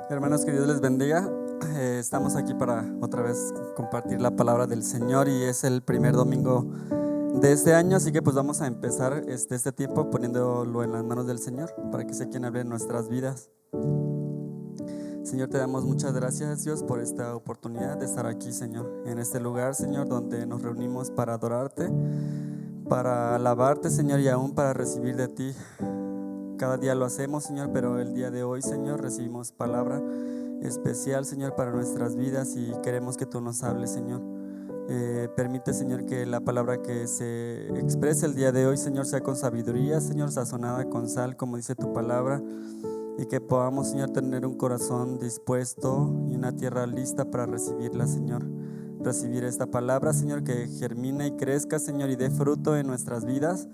Hermanos, que Dios les bendiga. Estamos aquí para otra vez compartir la palabra del Señor y es el primer domingo de este año, así que pues vamos a empezar este tiempo poniéndolo en las manos del Señor para que sea quien hable en nuestras vidas. Señor, te damos muchas gracias, Dios, por esta oportunidad de estar aquí, Señor, en este lugar, Señor, donde nos reunimos para adorarte, para alabarte, Señor, y aún para recibir de ti. Cada día lo hacemos, Señor, pero el día de hoy, Señor, recibimos palabra especial, Señor, para nuestras vidas y queremos que tú nos hables, Señor. Permite, Señor, que la palabra que se exprese el día de hoy, Señor, sea con sabiduría, Señor, sazonada con sal, como dice tu palabra, y que podamos, Señor, tener un corazón dispuesto y una tierra lista para recibirla, Señor. Recibir esta palabra, Señor, que germine y crezca, Señor, y dé fruto en nuestras vidas,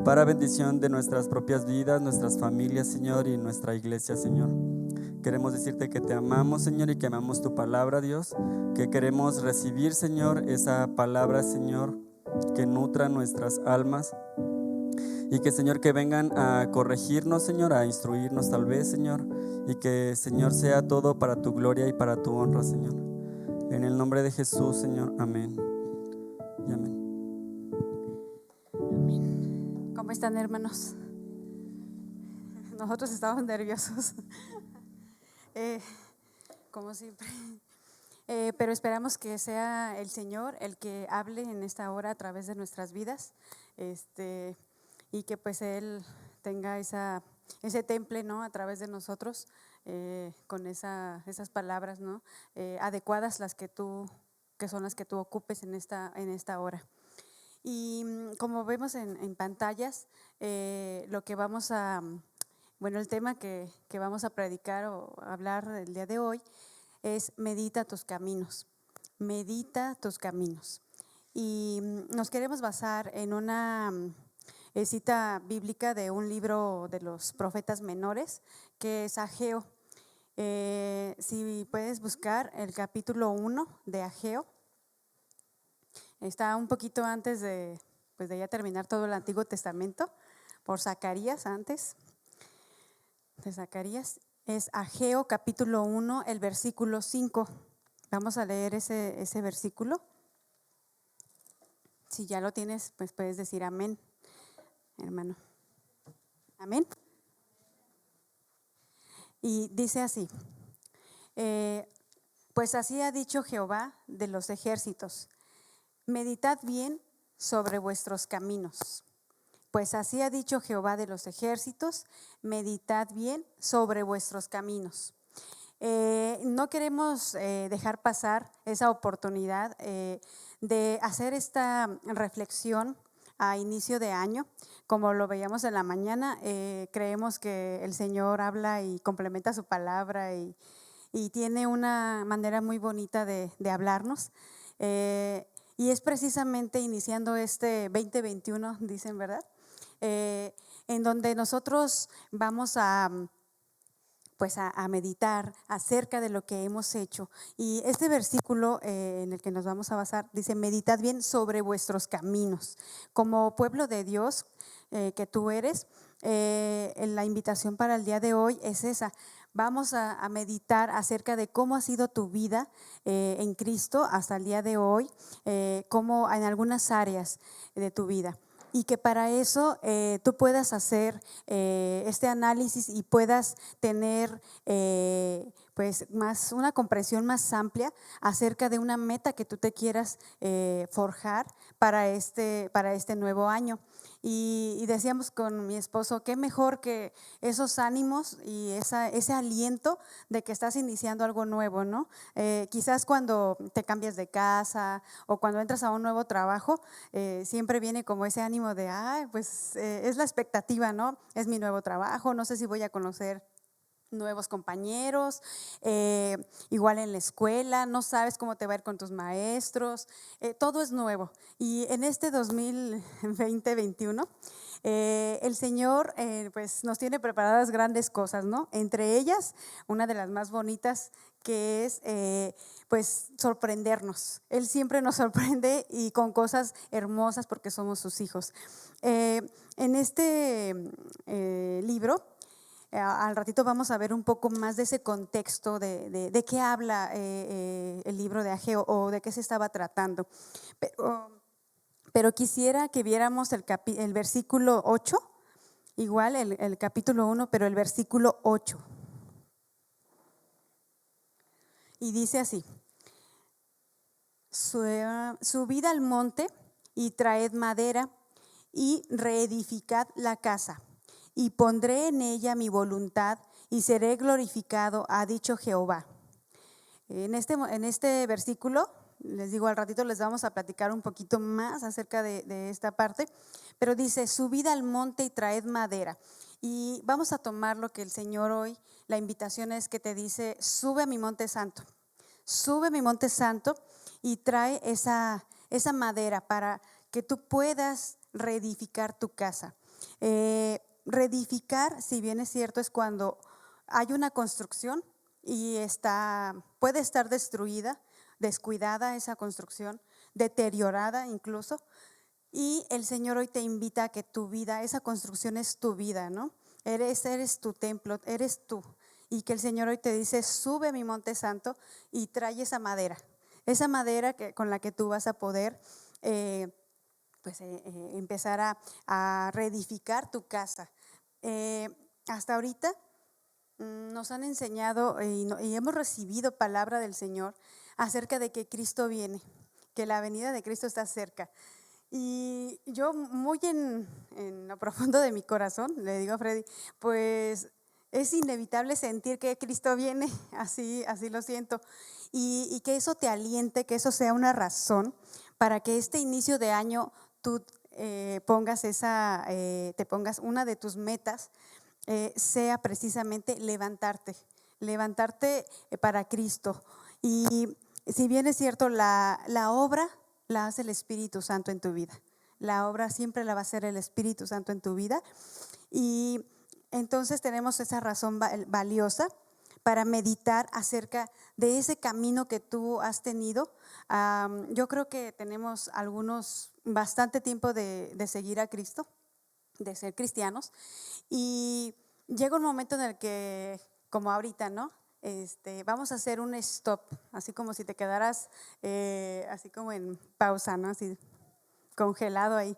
para bendición de nuestras propias vidas, nuestras familias, Señor, y nuestra iglesia, Señor. Queremos decirte que te amamos, Señor, y que amamos tu palabra, Dios, que queremos recibir, Señor, esa palabra, Señor, que nutra nuestras almas y que, Señor, que vengan a corregirnos, Señor, a instruirnos tal vez, Señor, y que, Señor, sea todo para tu gloria y para tu honra, Señor. En el nombre de Jesús, Señor, amén y amén. Amén. ¿Cómo están, hermanos? Nosotros estamos nerviosos, como siempre, pero esperamos que sea el Señor el que hable en esta hora a través de nuestras vidas, y que pues Él tenga ese temple, ¿no?, a través de nosotros, con esas palabras, ¿no?, adecuadas, que son las que tú ocupes en esta hora. Y como vemos en pantallas, lo que vamos a, el tema que vamos a predicar o hablar el día de hoy es medita tus caminos, medita tus caminos. Y nos queremos basar en una cita bíblica de un libro de los profetas menores, que es Ageo. Si puedes buscar el capítulo 1 de Ageo. Está un poquito antes de ya terminar todo el Antiguo Testamento, por Zacarías, antes de Zacarías. Es Ageo capítulo 1, el versículo 5. Vamos a leer ese versículo. Si ya lo tienes, pues puedes decir amén, hermano. Amén. Y dice así: pues así ha dicho Jehová de los ejércitos: meditad bien sobre vuestros caminos. Pues así ha dicho Jehová de los ejércitos: meditad bien sobre vuestros caminos. No queremos dejar pasar esa oportunidad de hacer esta reflexión a inicio de año. Como lo veíamos en la mañana, creemos que el Señor habla y complementa su palabra y tiene una manera muy bonita de hablarnos. Y es precisamente iniciando este 2021, dicen, ¿verdad? En donde nosotros vamos a meditar acerca de lo que hemos hecho. Y este versículo en el que nos vamos a basar dice: meditad bien sobre vuestros caminos. Como pueblo de Dios que tú eres, la invitación para el día de hoy es esa. Vamos a meditar acerca de cómo ha sido tu vida en Cristo hasta el día de hoy, cómo en algunas áreas de tu vida. Y que para eso tú puedas hacer este análisis y puedas tener más una comprensión más amplia acerca de una meta que tú te quieras forjar para este nuevo año. Y decíamos con mi esposo, qué mejor que esos ánimos y ese aliento de que estás iniciando algo nuevo, ¿no? Quizás cuando te cambias de casa o cuando entras a un nuevo trabajo, siempre viene como ese ánimo de, es la expectativa, ¿no? Es mi nuevo trabajo, no sé si voy a conocer nuevos compañeros, igual en la escuela, no sabes cómo te va a ir con tus maestros, todo es nuevo. Y en este 2020-21, el Señor pues nos tiene preparadas grandes cosas, ¿no? Entre ellas, una de las más bonitas, que es pues sorprendernos. Él siempre nos sorprende y con cosas hermosas porque somos sus hijos. En este libro al ratito vamos a ver un poco más de ese contexto de qué habla el libro de Ageo o de qué se estaba tratando. Pero quisiera que viéramos el versículo 8, igual el capítulo 1, pero el versículo 8. Y dice así: subid al monte y traed madera y reedificad la casa, y pondré en ella mi voluntad y seré glorificado, ha dicho Jehová. En este versículo, les digo, al ratito les vamos a platicar un poquito más acerca de esta parte, pero dice: subid al monte y traed madera. Y vamos a tomar lo que el Señor hoy, la invitación es que te dice: sube a mi monte santo, sube a mi monte santo y trae esa madera para que tú puedas reedificar tu casa. Reedificar, si bien es cierto, es cuando hay una construcción y puede estar destruida, descuidada esa construcción, deteriorada incluso, y el Señor hoy te invita a que tu vida, esa construcción es tu vida, ¿no? Eres tu templo, eres tú, y que el Señor hoy te dice: sube a mi monte santo y trae esa madera con la que tú vas a poder empezar a reedificar tu casa. Hasta ahorita nos han enseñado y hemos recibido palabra del Señor acerca de que Cristo viene, que la venida de Cristo está cerca. Y yo muy en lo profundo de mi corazón le digo a Freddy, pues es inevitable sentir que Cristo viene, así lo siento, y que eso te aliente, que eso sea una razón para que este inicio de año tú te pongas una de tus metas, sea precisamente levantarte para Cristo. Y si bien es cierto, la obra la hace el Espíritu Santo en tu vida. La obra siempre la va a hacer el Espíritu Santo en tu vida. Y entonces tenemos esa razón valiosa para meditar acerca de ese camino que tú has tenido. Yo creo que tenemos algunos bastante tiempo de seguir a Cristo, de ser cristianos, y llega un momento en el que, como ahorita, ¿no? Vamos a hacer un stop, así como si te quedaras así como en pausa, ¿no? Así congelado ahí.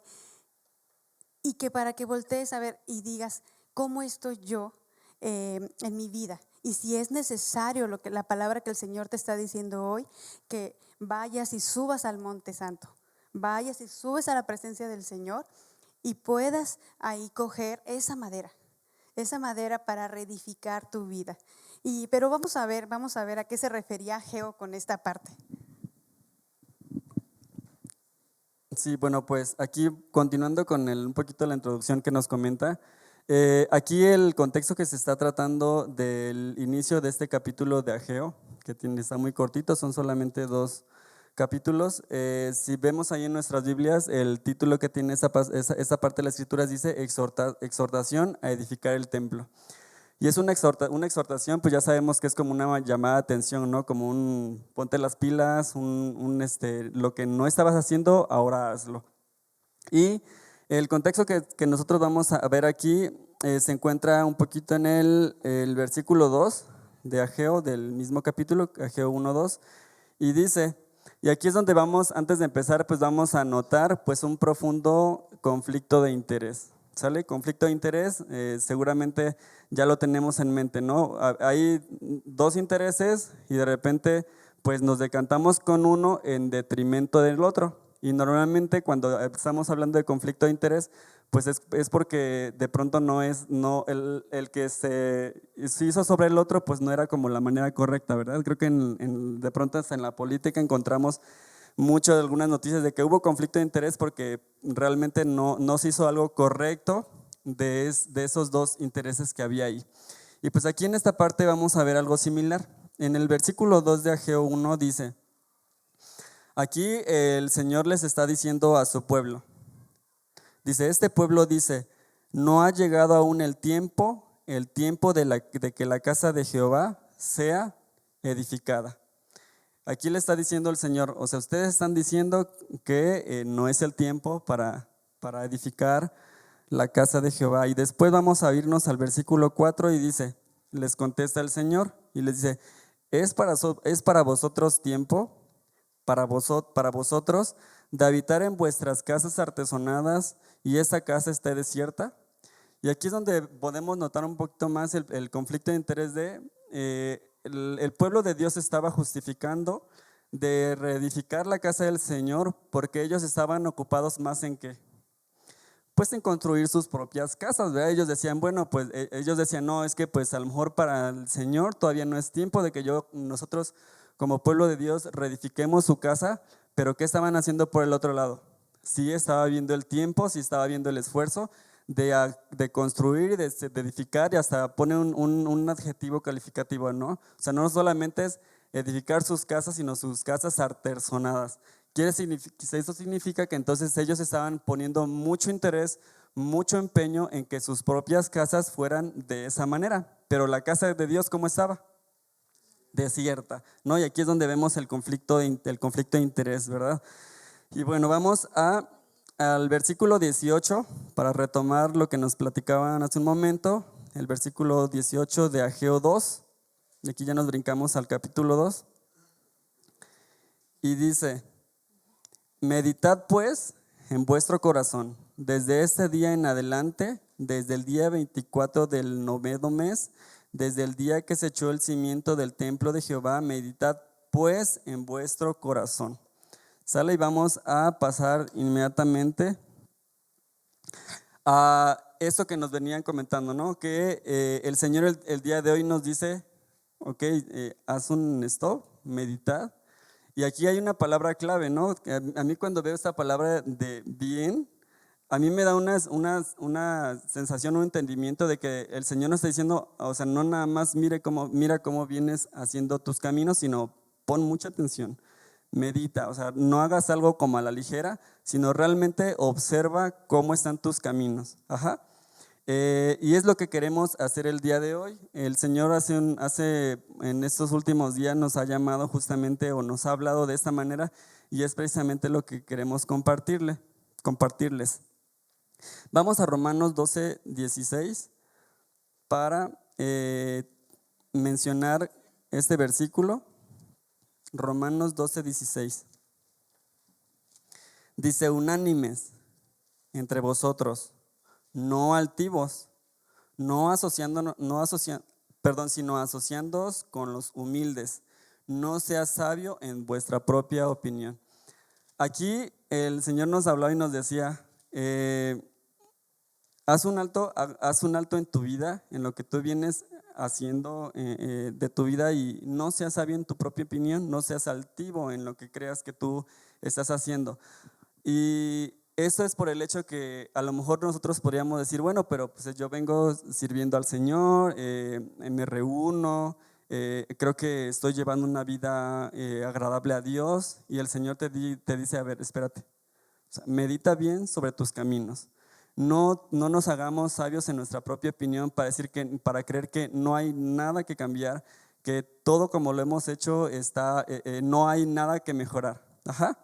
Y que para que voltees a ver y digas: ¿cómo estoy yo en mi vida? Y si es necesario la palabra que el Señor te está diciendo hoy, que vayas y subas al monte santo, vayas y subes a la presencia del Señor y puedas ahí coger esa madera para reedificar tu vida. Pero vamos a ver a qué se refería Ageo con esta parte. Sí, bueno, pues aquí continuando con un poquito la introducción que nos comenta, aquí el contexto que se está tratando del inicio de este capítulo de Ageo, que está muy cortito, son solamente 2 capítulos. Si vemos ahí en nuestras Biblias, el título que tiene esa parte de las Escrituras dice exhortación a edificar el templo. Y es una exhortación, pues ya sabemos que es como una llamada de atención, ¿no? Como un ponte las pilas, lo que no estabas haciendo, ahora hazlo. Y el contexto que nosotros vamos a ver aquí se encuentra un poquito en el versículo 2 de Ageo, del mismo capítulo, Ageo 1:2, y dice, y aquí es donde vamos, antes de empezar, pues vamos a notar pues un profundo conflicto de interés. ¿Sale? Conflicto de interés, seguramente ya lo tenemos en mente, ¿no? Hay 2 intereses y de repente pues nos decantamos con uno en detrimento del otro. Y normalmente cuando estamos hablando de conflicto de interés, pues es porque de pronto el que se hizo sobre el otro, pues no era como la manera correcta, ¿verdad? Creo que de pronto hasta en la política encontramos mucho de algunas noticias de que hubo conflicto de interés porque realmente no se hizo algo correcto de esos 2 intereses que había ahí. Y pues aquí en esta parte vamos a ver algo similar. En el versículo 2 de Ageo 1 dice, aquí el Señor les está diciendo a su pueblo, dice, este pueblo dice, no ha llegado aún el tiempo de que la casa de Jehová sea edificada. Aquí le está diciendo el Señor, o sea, ustedes están diciendo que no es el tiempo para edificar la casa de Jehová. Y después vamos a irnos al versículo 4 y dice, les contesta el Señor y les dice, es para vosotros tiempo, para vosotros, de habitar en vuestras casas artesonadas y esa casa esté desierta. Y aquí es donde podemos notar un poquito más el conflicto de interés de el pueblo de Dios estaba justificando de reedificar la casa del Señor porque ellos estaban ocupados más en qué, pues en construir sus propias casas, ¿verdad? Ellos decían, bueno, pues ellos decían, no, es que pues a lo mejor para el Señor todavía no es tiempo de que nosotros como pueblo de Dios reedifiquemos su casa, pero ¿qué estaban haciendo por el otro lado? Sí estaba viendo el tiempo, sí estaba viendo el esfuerzo de construir, de edificar y hasta pone un adjetivo calificativo, ¿no? O sea, no solamente es edificar sus casas, sino sus casas artesonadas. Eso significa que entonces ellos estaban poniendo mucho interés, mucho empeño en que sus propias casas fueran de esa manera. Pero la casa de Dios, ¿cómo estaba? Desierta, ¿no? Y aquí es donde vemos el conflicto de interés, ¿verdad? Y bueno, vamos al versículo 18 para retomar lo que nos platicaban hace un momento. El versículo 18 de Ageo 2. Y aquí ya nos brincamos al capítulo 2. Y dice, meditad pues en vuestro corazón, desde este día en adelante, desde el día 24 del noveno mes, desde el día que se echó el cimiento del templo de Jehová, meditad pues en vuestro corazón. Sale y vamos a pasar inmediatamente a eso que nos venían comentando, ¿no? Que el Señor el día de hoy nos dice, ok, haz un stop, meditad. Y aquí hay una palabra clave, ¿no? A mí cuando veo esta palabra de bien, a mí me da una sensación, un entendimiento de que el Señor nos está diciendo, o sea, no nada más mira cómo vienes haciendo tus caminos, sino pon mucha atención, medita, o sea, no hagas algo como a la ligera, sino realmente observa cómo están tus caminos. Ajá. Y es lo que queremos hacer el día de hoy. El Señor en estos últimos días nos ha llamado justamente o nos ha hablado de esta manera y es precisamente lo que queremos compartirles. Vamos a Romanos 12, 16 para mencionar este versículo. Romanos 12, 16. Dice, unánimes entre vosotros, no altivos, sino asociándoos con los humildes. No seas sabio en vuestra propia opinión. Aquí el Señor nos habló y nos decía, haz un alto en tu vida, en lo que tú vienes haciendo de tu vida y no seas sabio en tu propia opinión, no seas altivo en lo que creas que tú estás haciendo. Y eso es por el hecho que a lo mejor nosotros podríamos decir, bueno, pero pues yo vengo sirviendo al Señor, me reúno, creo que estoy llevando una vida agradable a Dios y el Señor te dice, a ver, espérate, o sea, medita bien sobre tus caminos. No nos hagamos sabios en nuestra propia opinión para creer que no hay nada que cambiar, que todo como lo hemos hecho no hay nada que mejorar. Ajá.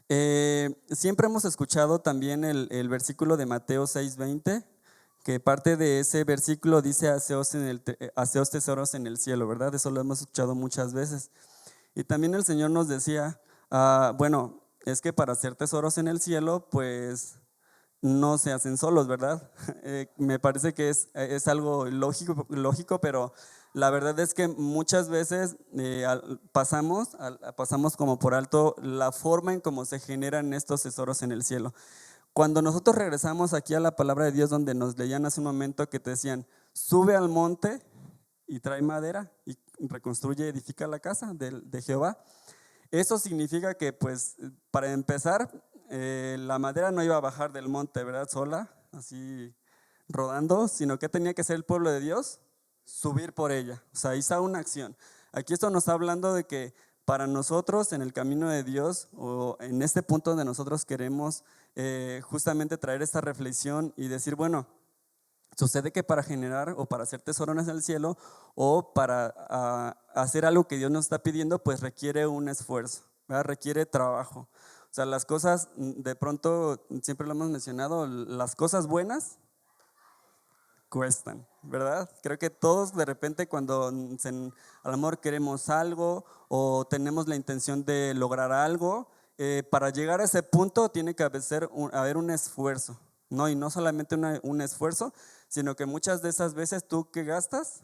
Siempre hemos escuchado también el versículo de Mateo 6:20, que parte de ese versículo dice haceos tesoros en el cielo, ¿verdad? Eso lo hemos escuchado muchas veces. Y también el Señor nos decía, bueno, es que para hacer tesoros en el cielo, pues no se hacen solos, ¿verdad? Me parece que es algo lógico, pero la verdad es que muchas veces pasamos como por alto la forma en cómo se generan estos tesoros en el cielo. Cuando nosotros regresamos aquí a la palabra de Dios, donde nos leían hace un momento que te decían, sube al monte y trae madera y reconstruye, edifica la casa de Jehová. Eso significa que, pues, para empezar, la madera no iba a bajar del monte, ¿verdad? Sola, así rodando, sino que tenía que ser el pueblo de Dios, subir por ella. O sea, ahí está una acción. Aquí esto nos está hablando de que para nosotros en el camino de Dios o en este punto donde nosotros queremos justamente traer esta reflexión y decir, bueno, sucede que para generar o para hacer tesoros en el cielo o para hacer algo que Dios nos está pidiendo, pues requiere un esfuerzo, ¿verdad? Requiere trabajo. O sea, las cosas, de pronto, siempre lo hemos mencionado, las cosas buenas cuestan, ¿verdad? Creo que todos de repente cuando a lo mejor queremos algo o tenemos la intención de lograr algo, para llegar a ese punto tiene que haber un esfuerzo, ¿no? Y no solamente un esfuerzo, sino que muchas de esas veces tú que gastas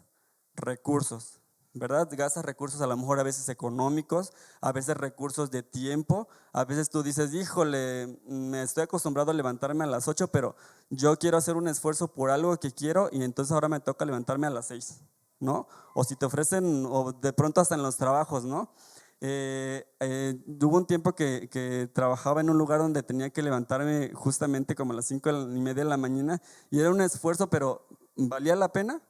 recursos, ¿verdad? Gastas recursos a lo mejor a veces económicos, a veces recursos de tiempo, a veces tú dices, híjole, me estoy acostumbrado a levantarme a las 8, pero yo quiero hacer un esfuerzo por algo que quiero y entonces ahora me toca levantarme a las 6, ¿no? O si te ofrecen, o de pronto hasta en los trabajos, ¿no? Hubo un tiempo que trabajaba en un lugar donde tenía que levantarme justamente como a las 5:30 de la mañana y era un esfuerzo, pero ¿valía la pena?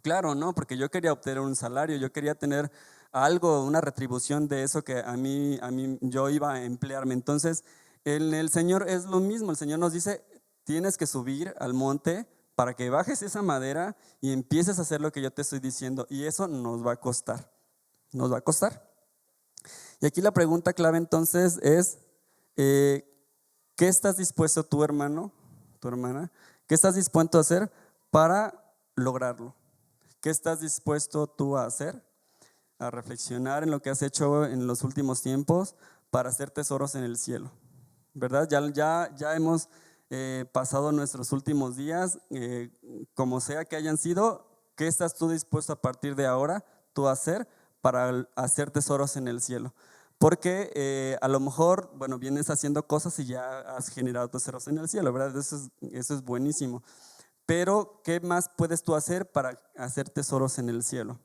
Claro, no, porque yo quería obtener un salario, yo quería tener algo, una retribución de eso que a mí yo iba a emplearme. Entonces, el Señor es lo mismo, el Señor nos dice, tienes que subir al monte para que bajes esa madera y empieces a hacer lo que yo te estoy diciendo. Y eso nos va a costar, nos va a costar. Y aquí la pregunta clave entonces es, ¿qué estás dispuesto tú, hermano, tu hermana? ¿Qué estás dispuesto a hacer para lograrlo? ¿Qué estás dispuesto tú a hacer? A reflexionar en lo que has hecho en los últimos tiempos para hacer tesoros en el cielo, ¿verdad? Ya hemos pasado nuestros últimos días, como sea que hayan sido. ¿Qué estás tú dispuesto a partir de ahora tú a hacer para hacer tesoros en el cielo? Porque a lo mejor, bueno, vienes haciendo cosas y ya has generado tesoros en el cielo, ¿verdad? Eso es buenísimo. Pero, ¿qué más puedes tú hacer para hacer tesoros en el cielo?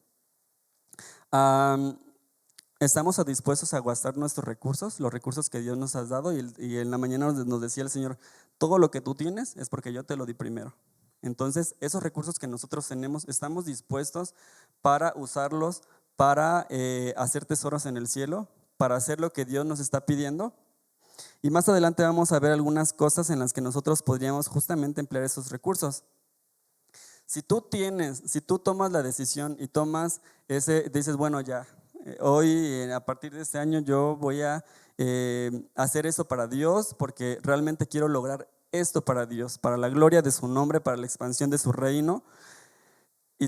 ¿Estamos dispuestos a gastar nuestros recursos, los recursos que Dios nos ha dado? Y en la mañana nos decía el Señor, todo lo que tú tienes es porque yo te lo di primero. Entonces, esos recursos que nosotros tenemos, ¿estamos dispuestos para usarlos para hacer tesoros en el cielo? ¿Para hacer lo que Dios nos está pidiendo? Y más adelante vamos a ver algunas cosas en las que nosotros podríamos justamente emplear esos recursos. Si tú tomas la decisión y dices, bueno, ya, hoy a partir de este año yo voy a hacer eso para Dios porque realmente quiero lograr esto para Dios, para la gloria de su nombre, para la expansión de su reino. Y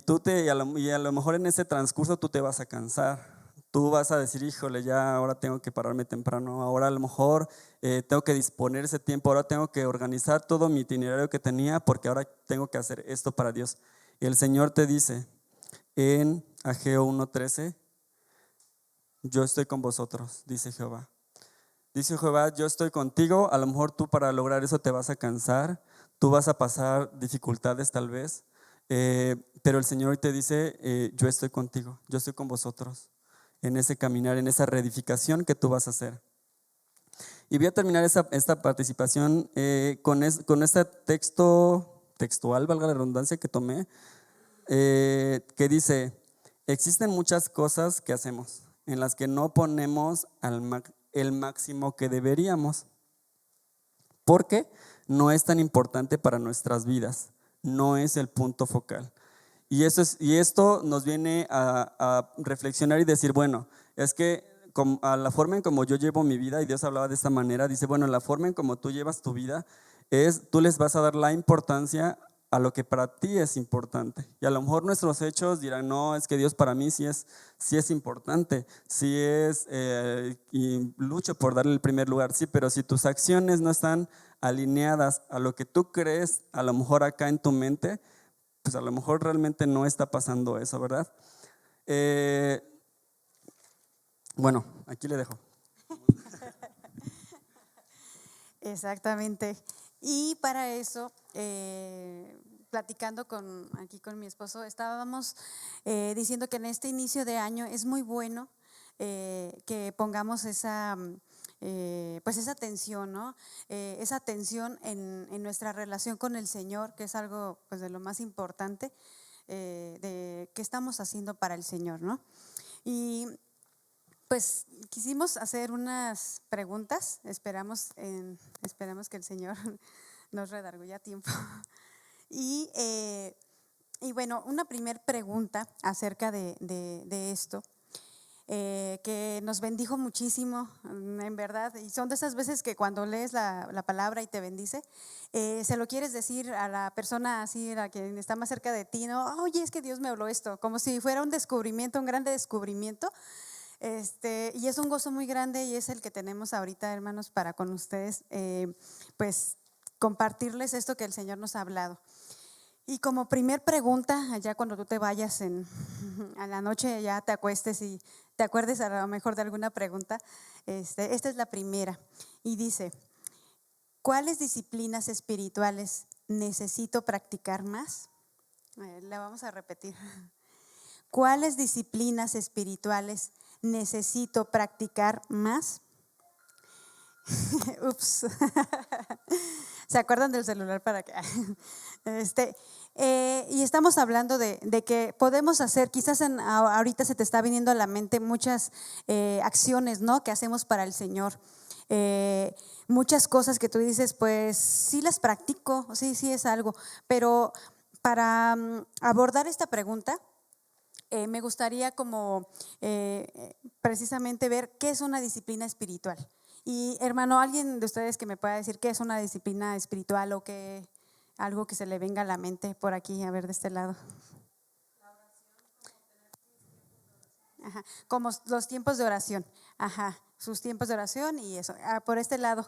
a lo mejor en ese transcurso tú te vas a cansar. Tú vas a decir, híjole, ya ahora tengo que pararme temprano, ahora a lo mejor tengo que disponer ese tiempo, ahora tengo que organizar todo mi itinerario que tenía porque ahora tengo que hacer esto para Dios. Y el Señor te dice en Ageo 1:13, yo estoy con vosotros, dice Jehová. Dice Jehová, yo estoy contigo. A lo mejor tú para lograr eso te vas a cansar, tú vas a pasar dificultades tal vez, pero el Señor hoy te dice, yo estoy contigo, yo estoy con vosotros en ese caminar, en esa reedificación que tú vas a hacer. Y voy a terminar esta participación con este textual, valga la redundancia, que tomé, que dice, existen muchas cosas que hacemos en las que no ponemos el máximo que deberíamos, porque no es tan importante para nuestras vidas, no es el punto focal. Y esto nos viene a reflexionar y decir, bueno, es que a la forma en como yo llevo mi vida, y Dios hablaba de esta manera, dice, bueno, la forma en como tú llevas tu vida tú les vas a dar la importancia a lo que para ti es importante. Y a lo mejor nuestros hechos dirán, no, es que Dios para mí sí es importante, y lucho por darle el primer lugar, sí, pero si tus acciones no están alineadas a lo que tú crees, a lo mejor acá en tu mente, pues a lo mejor realmente no está pasando eso, ¿verdad? Bueno, aquí le dejo. Exactamente. Y para eso, platicando aquí con mi esposo, estábamos diciendo que en este inicio de año es muy bueno que pongamos pues esa atención, ¿no? Esa atención en nuestra relación con el Señor, que es algo pues de lo más importante de qué estamos haciendo para el Señor, ¿no? Y pues quisimos hacer unas preguntas, esperamos que el Señor nos redarguya a tiempo. Y, y bueno, una primer pregunta acerca de esto que nos bendijo muchísimo, en verdad. Y son de esas veces que cuando lees la palabra y te bendice, se lo quieres decir a la persona así, a la que está más cerca de ti, ¿no? Oye, es que Dios me habló esto, como si fuera un descubrimiento, un grande descubrimiento. Y es un gozo muy grande y es el que tenemos ahorita, hermanos, para con ustedes, pues compartirles esto que el Señor nos ha hablado. Y como primer pregunta, allá cuando tú te vayas a la noche, ya te acuestes y te acuerdes a lo mejor de alguna pregunta, esta es la primera. Y dice, ¿cuáles disciplinas espirituales necesito practicar más? La vamos a repetir. ¿Cuáles disciplinas espirituales necesito practicar más? Ups. ¿Se acuerdan del celular para qué? Y estamos hablando de que podemos hacer, quizás ahorita se te está viniendo a la mente muchas acciones, ¿no?, que hacemos para el Señor. Muchas cosas que tú dices, pues sí las practico, sí es algo, pero para abordar esta pregunta, me gustaría como precisamente ver qué es una disciplina espiritual. Y hermano, alguien de ustedes que me pueda decir qué es una disciplina espiritual o qué, algo que se le venga a la mente por aquí, a ver, de este lado. Ajá, como los tiempos de oración, ajá, sus tiempos de oración y eso. Por este lado,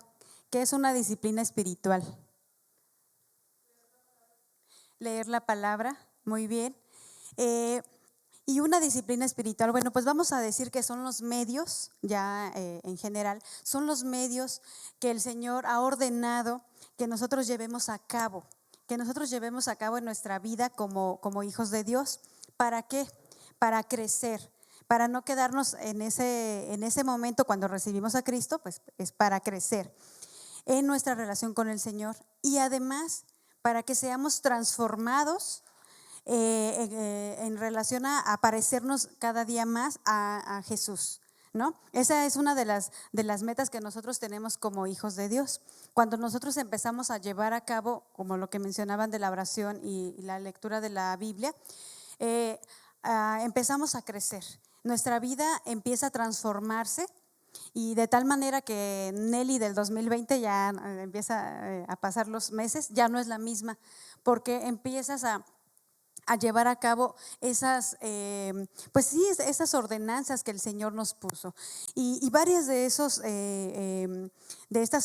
¿qué es una disciplina espiritual? Leer la palabra, muy bien. Y una disciplina espiritual, bueno, pues vamos a decir que son los medios, ya en general, son los medios que el Señor ha ordenado que nosotros llevemos a cabo, en nuestra vida como hijos de Dios. ¿Para qué? Para crecer, para no quedarnos en ese momento cuando recibimos a Cristo, pues es para crecer en nuestra relación con el Señor y además para que seamos transformados en relación a parecernos cada día más a Jesús, ¿no? Esa es una de las metas que nosotros tenemos como hijos de Dios. Cuando nosotros empezamos a llevar a cabo, como lo que mencionaban de la oración y la lectura de la Biblia, empezamos a crecer. Nuestra vida empieza a transformarse y de tal manera que Nelly del 2020 ya empieza a pasar los meses, ya no es la misma, porque empiezas a llevar a cabo esas, pues sí, esas ordenanzas que el Señor nos puso. Y varias de estas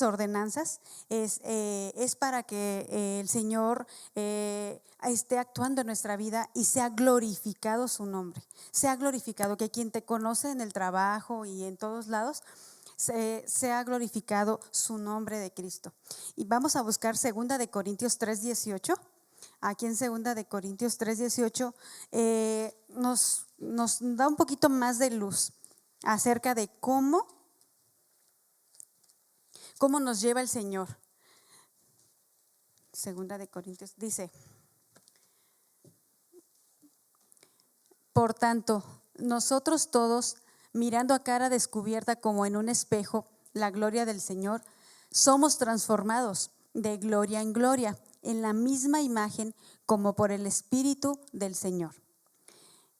ordenanzas es para que el Señor esté actuando en nuestra vida y sea glorificado su nombre, sea glorificado, que quien te conoce en el trabajo y en todos lados, sea glorificado su nombre de Cristo. Y vamos a buscar 2 de Corintios 3:18. Aquí en 2 de Corintios 3:18 nos da un poquito más de luz acerca de cómo nos lleva el Señor. 2 de Corintios dice: por tanto, nosotros todos, mirando a cara descubierta como en un espejo la gloria del Señor, somos transformados de gloria en gloria, en la misma imagen como por el Espíritu del Señor.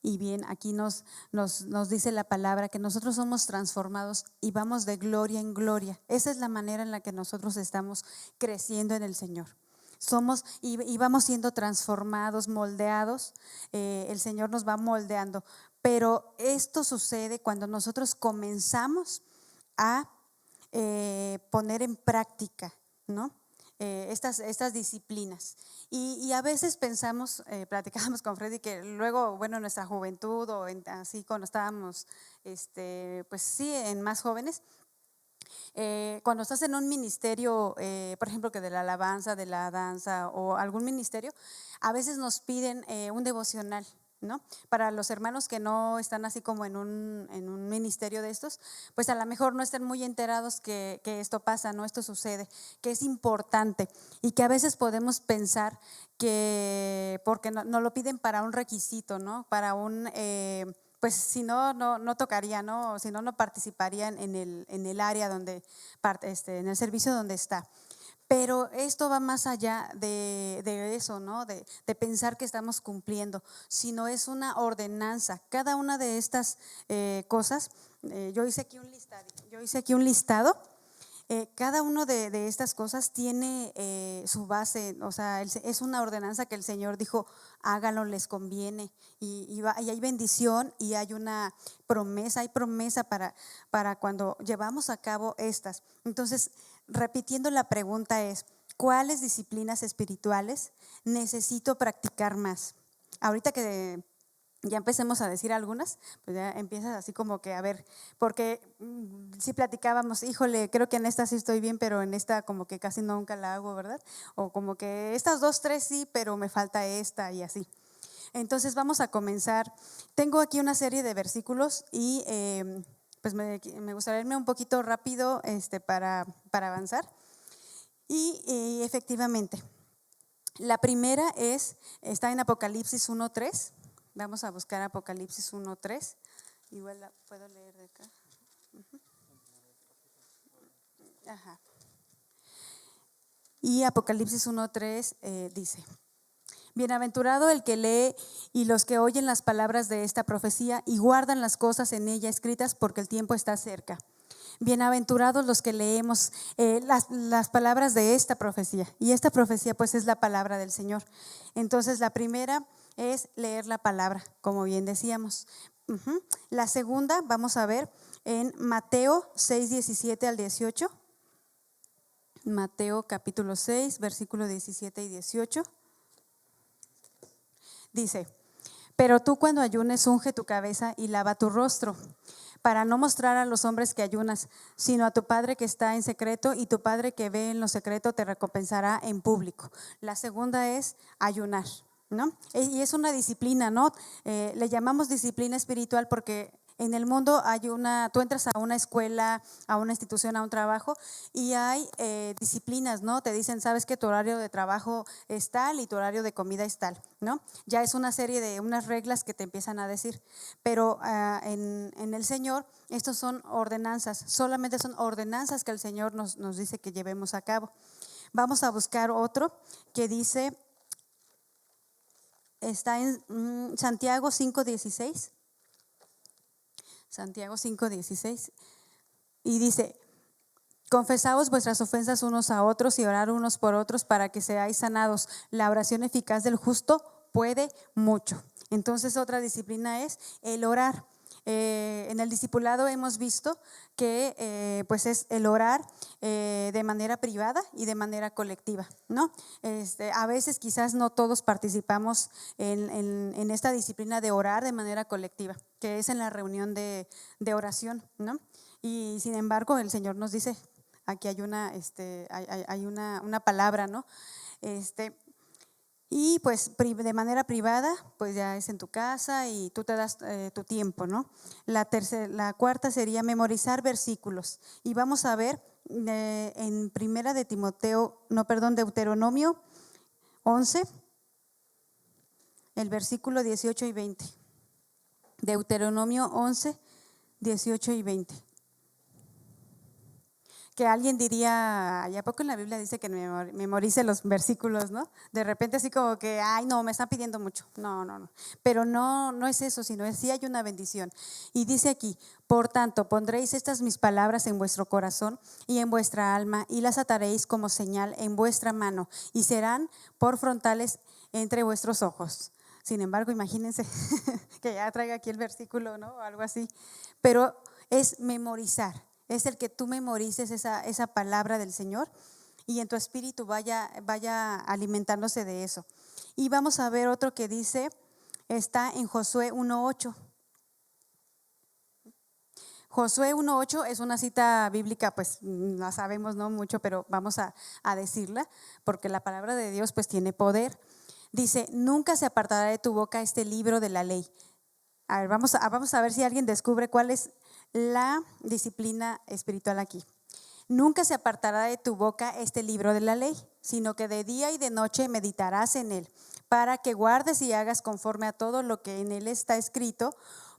Y bien, aquí nos dice la palabra que nosotros somos transformados y vamos de gloria en gloria. Esa es la manera en la que nosotros estamos creciendo en el Señor. Somos y vamos siendo transformados, moldeados. El Señor nos va moldeando. Pero esto sucede cuando nosotros comenzamos a poner en práctica, ¿no?, estas disciplinas. Y a veces pensamos, platicábamos con Freddy, que luego, bueno, en nuestra juventud o así cuando estábamos, pues sí, en más jóvenes, cuando estás en un ministerio, por ejemplo, que de la alabanza, de la danza o algún ministerio, a veces nos piden un devocional, ¿no? Para los hermanos que no están así como en un ministerio de estos, pues a lo mejor no están muy enterados que esto pasa, ¿no? Esto sucede, que es importante y que a veces podemos pensar que porque no lo piden para un requisito, ¿no? Para un pues si no tocaría, ¿no? Si no participarían en el área donde, en el servicio donde está. Pero esto va más allá de eso, ¿no? De pensar que estamos cumpliendo, sino es una ordenanza. Cada una de estas cosas, yo hice aquí un listado. Cada una de estas cosas tiene su base, o sea, es una ordenanza que el Señor dijo, háganlo, les conviene, y hay bendición y hay una promesa, para cuando llevamos a cabo estas. Entonces, repitiendo la pregunta es, ¿cuáles disciplinas espirituales necesito practicar más? Ahorita que ya empecemos a decir algunas, pues ya empiezas así como que a ver, porque si platicábamos, híjole, creo que en esta sí estoy bien, pero en esta como que casi nunca la hago, ¿verdad? O como que estas 2, 3 sí, pero me falta esta y así. Entonces vamos a comenzar. Tengo aquí una serie de versículos y pues me gustaría irme un poquito rápido para avanzar. Y efectivamente, la primera está en Apocalipsis 1:3. Vamos a buscar Apocalipsis 1:3. Igual la puedo leer de acá. Ajá. Y Apocalipsis 1:3 dice: Bienaventurado el que lee y los que oyen las palabras de esta profecía y guardan las cosas en ella escritas, porque el tiempo está cerca. Bienaventurados los que leemos las palabras de esta profecía. Y esta profecía pues es la palabra del Señor. Entonces la primera es leer la palabra, como bien decíamos. La segunda vamos a ver en Mateo 6:17 al 18. Mateo capítulo 6, versículo 17 y 18. Dice: Pero tú cuando ayunes unge tu cabeza y lava tu rostro, para no mostrar a los hombres que ayunas, sino a tu Padre que está en secreto, y tu Padre que ve en lo secreto te recompensará en público. La segunda es ayunar, ¿no? Y es una disciplina, ¿no? Le llamamos disciplina espiritual porque en el mundo tú entras a una escuela, a una institución, a un trabajo, y hay disciplinas, ¿no? Te dicen, sabes que tu horario de trabajo es tal y tu horario de comida es tal, ¿no? Ya es una serie de unas reglas que te empiezan a decir. Pero en el Señor, estos son ordenanzas, solamente son ordenanzas que el Señor nos dice que llevemos a cabo. Vamos a buscar otro que dice, está en Santiago 5:16. Santiago 5:16, y dice: Confesaos vuestras ofensas unos a otros y orad unos por otros para que seáis sanados. La oración eficaz del justo puede mucho. Entonces otra disciplina es el orar. En el discipulado hemos visto que pues es el orar de manera privada y de manera colectiva, ¿no? A veces quizás no todos participamos en esta disciplina de orar de manera colectiva, que es en la reunión de oración, ¿no? Y sin embargo el Señor nos dice, aquí hay una palabra, ¿no? Y pues de manera privada, pues ya es en tu casa y tú te das tu tiempo, ¿no? La cuarta sería memorizar versículos. Y vamos a ver en Deuteronomio 11, el versículo 18 y 20. Deuteronomio 11, 18 y 20. Que alguien diría, ¿y a poco en la Biblia dice que memorice los versículos, no? De repente así como que, ay no, me están pidiendo mucho. No. Pero no es eso, sino sí hay una bendición. Y dice aquí: por tanto, pondréis estas mis palabras en vuestro corazón y en vuestra alma, y las ataréis como señal en vuestra mano, y serán por frontales entre vuestros ojos. Sin embargo, imagínense que ya traiga aquí el versículo, ¿no? O algo así. Pero es memorizar. Es el que tú memorices esa palabra del Señor y en tu espíritu vaya alimentándose de eso. Y vamos a ver otro que dice, está en Josué 1:8. Josué 1:8 es una cita bíblica, pues la sabemos no mucho, pero vamos a decirla porque la palabra de Dios pues tiene poder. Dice: nunca se apartará de tu boca este libro de la ley. A ver, vamos a ver si alguien descubre cuál es la disciplina espiritual aquí. Nunca se apartará de tu boca este libro de la ley, sino que de día y de noche meditarás en él, para que guardes y hagas conforme a todo lo que en él está escrito,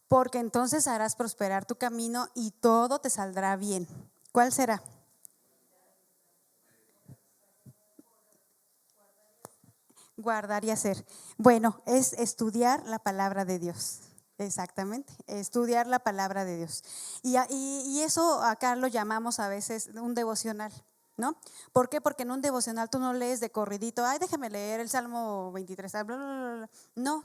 porque entonces harás prosperar tu camino y todo te saldrá bien. ¿Cuál será? guardar y hacer. Bueno, es estudiar la palabra de Dios. Exactamente, estudiar la palabra de Dios. Y eso acá lo llamamos a veces un devocional, ¿no? ¿Por qué? Porque en un devocional tú no lees de corridito, ay, déjame leer el Salmo 23, bla, bla, bla, bla. No,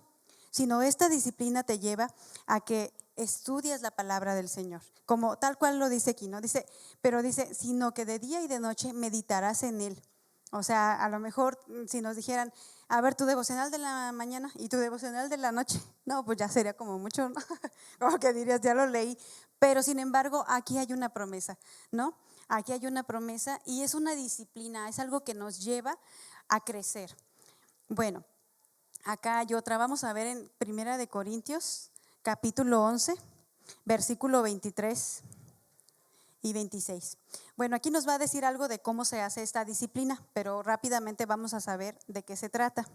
sino esta disciplina te lleva a que estudias la palabra del Señor, como tal cual lo dice aquí, ¿no? Dice, pero dice, sino que de día y de noche meditarás en él. O sea, a lo mejor si nos dijeran, a ver, tu devocional de la mañana y tu devocional de la noche, no, pues ya sería como mucho, ¿no? Como que dirías, ya lo leí. Pero sin embargo, aquí hay una promesa, ¿no? Aquí hay una promesa y es una disciplina, es algo que nos lleva a crecer. Bueno, acá hay otra, vamos a ver en Primera de Corintios, capítulo 11, versículo 23 y 26. Bueno, aquí nos va a decir algo de cómo se hace esta disciplina, pero rápidamente vamos a saber de qué se trata.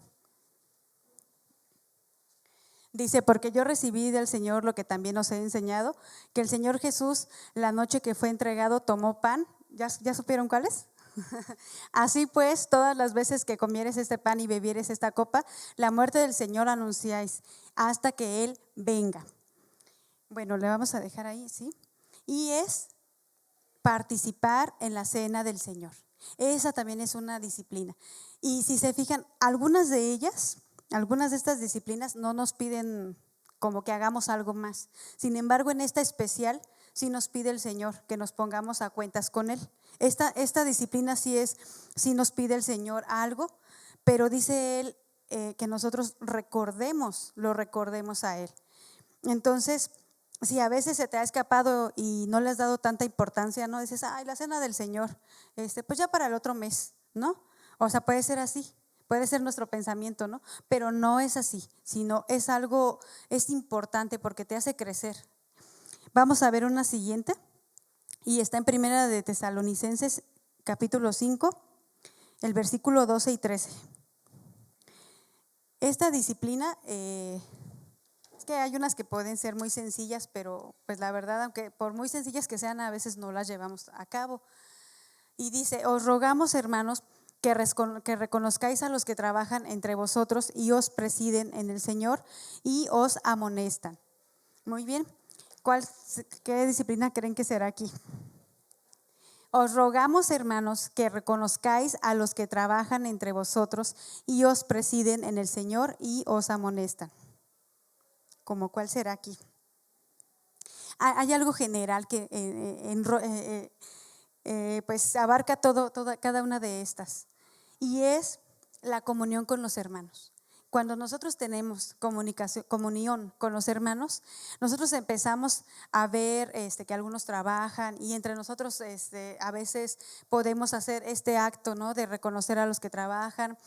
Dice, porque yo recibí del Señor lo que también os he enseñado, que el Señor Jesús, la noche que fue entregado, tomó pan. ¿Ya supieron cuál es? Así pues, todas las veces que comieres este pan y bebieres esta copa, la muerte del Señor anunciáis hasta que Él venga. Bueno, le vamos a dejar ahí, ¿sí? Y es participar en la cena del Señor. Esa también es una disciplina. Y si se fijan, algunas de ellas, algunas de estas disciplinas no nos piden como que hagamos algo más. Sin embargo, en esta especial sí nos pide el Señor que nos pongamos a cuentas con Él. Esta disciplina sí nos pide el Señor algo, pero dice Él que nosotros lo recordemos a Él. Entonces, si a veces se te ha escapado y no le has dado tanta importancia, no dices, ay, la cena del Señor, pues ya para el otro mes, ¿no? O sea, puede ser así, puede ser nuestro pensamiento, ¿no? Pero no es así, sino es algo, es importante porque te hace crecer. Vamos a ver una siguiente y está en Primera de Tesalonicenses, capítulo 5, el versículo 12 y 13. Esta disciplina que hay unas que pueden ser muy sencillas, pero pues la verdad, aunque por muy sencillas que sean, a veces no las llevamos a cabo. Y dice, os rogamos, hermanos, que reconozcáis a los que trabajan entre vosotros y os presiden en el Señor y os amonestan. Muy bien, ¿qué disciplina creen que será aquí? Os rogamos, hermanos, que reconozcáis a los que trabajan entre vosotros y os presiden en el Señor y os amonestan. ¿Cómo cuál será aquí? Hay algo general que pues abarca cada una de estas, y es la comunión con los hermanos. Cuando nosotros tenemos comunión con los hermanos, nosotros empezamos a ver que algunos trabajan y entre nosotros a veces podemos hacer este acto, ¿no? De reconocer a los que trabajan.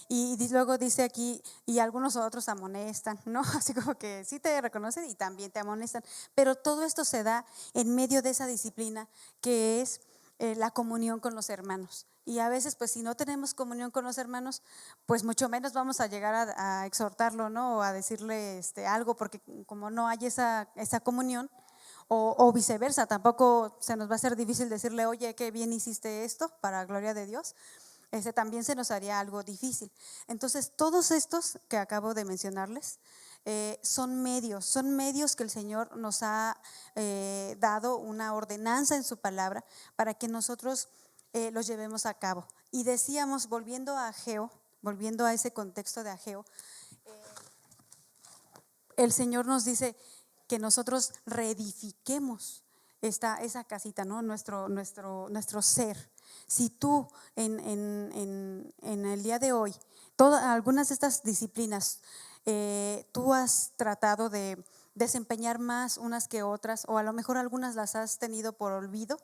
Y luego dice aquí, y algunos otros amonestan, ¿no? Así como que sí te reconocen y también te amonestan. Pero todo esto se da en medio de esa disciplina que es la comunión con los hermanos. Y a veces, pues si no tenemos comunión con los hermanos, pues mucho menos vamos a llegar a exhortarlo, ¿no? O a decirle algo, porque como no hay esa comunión, o viceversa, tampoco se nos va a hacer difícil decirle, oye, qué bien hiciste esto, para gloria de Dios. También se nos haría algo difícil. Entonces, todos estos que acabo de mencionarles son medios que el Señor nos ha dado una ordenanza en su palabra para que nosotros los llevemos a cabo. Y decíamos, volviendo a Ageo, volviendo a ese contexto de Ageo, el Señor nos dice que nosotros reedifiquemos esa casita, ¿no? Nuestro ser. Si tú en el día de hoy, algunas de estas disciplinas, tú has tratado de desempeñar más unas que otras, o a lo mejor algunas las has tenido por olvido,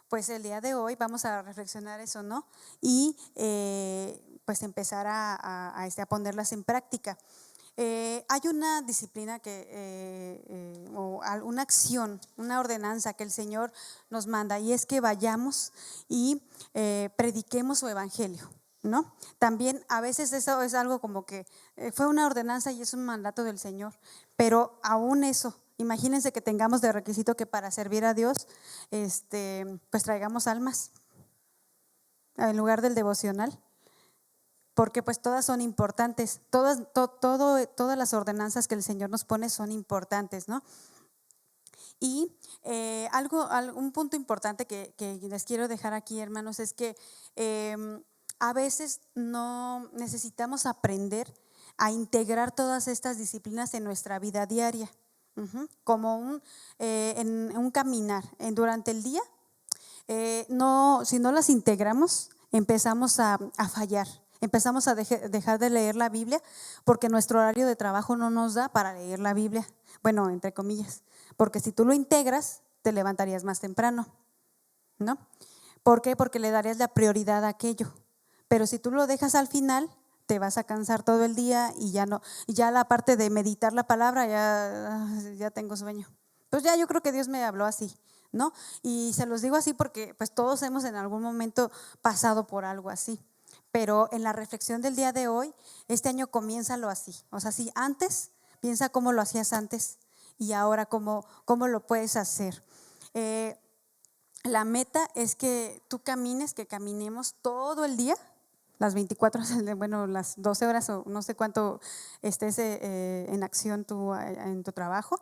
pues el día de hoy vamos a reflexionar eso, ¿no? Y pues empezar a ponerlas en práctica. Hay una disciplina o una acción, una ordenanza que el Señor nos manda, y es que vayamos y prediquemos su evangelio, ¿no? También a veces eso es algo como que fue una ordenanza y es un mandato del Señor, pero aún eso, imagínense que tengamos de requisito que para servir a Dios pues traigamos almas en lugar del devocional. porque pues todas son importantes, todas las ordenanzas que el Señor nos pone son importantes, ¿no? Y un punto importante que les quiero dejar aquí, hermanos, es que a veces no necesitamos aprender a integrar todas estas disciplinas en nuestra vida diaria, como en un caminar durante el día. Si no las integramos, empezamos a fallar. Empezamos a dejar de leer la Biblia porque nuestro horario de trabajo no nos da para leer la Biblia. Bueno, entre comillas, porque si tú lo integras, te levantarías más temprano, ¿no? ¿Por qué? Porque le darías la prioridad a aquello. Pero si tú lo dejas al final, te vas a cansar todo el día y ya la parte de meditar la palabra, ya tengo sueño. Pues ya yo creo que Dios me habló así, ¿no? Y se los digo así porque pues todos hemos en algún momento pasado por algo así. Pero en la reflexión del día de hoy, este año comiénzalo así. O sea, si antes, piensa cómo lo hacías antes y ahora cómo lo puedes hacer. La meta es que tú que caminemos todo el día, las 24 horas, bueno, las 12 horas o no sé cuánto estés en acción tú en tu trabajo,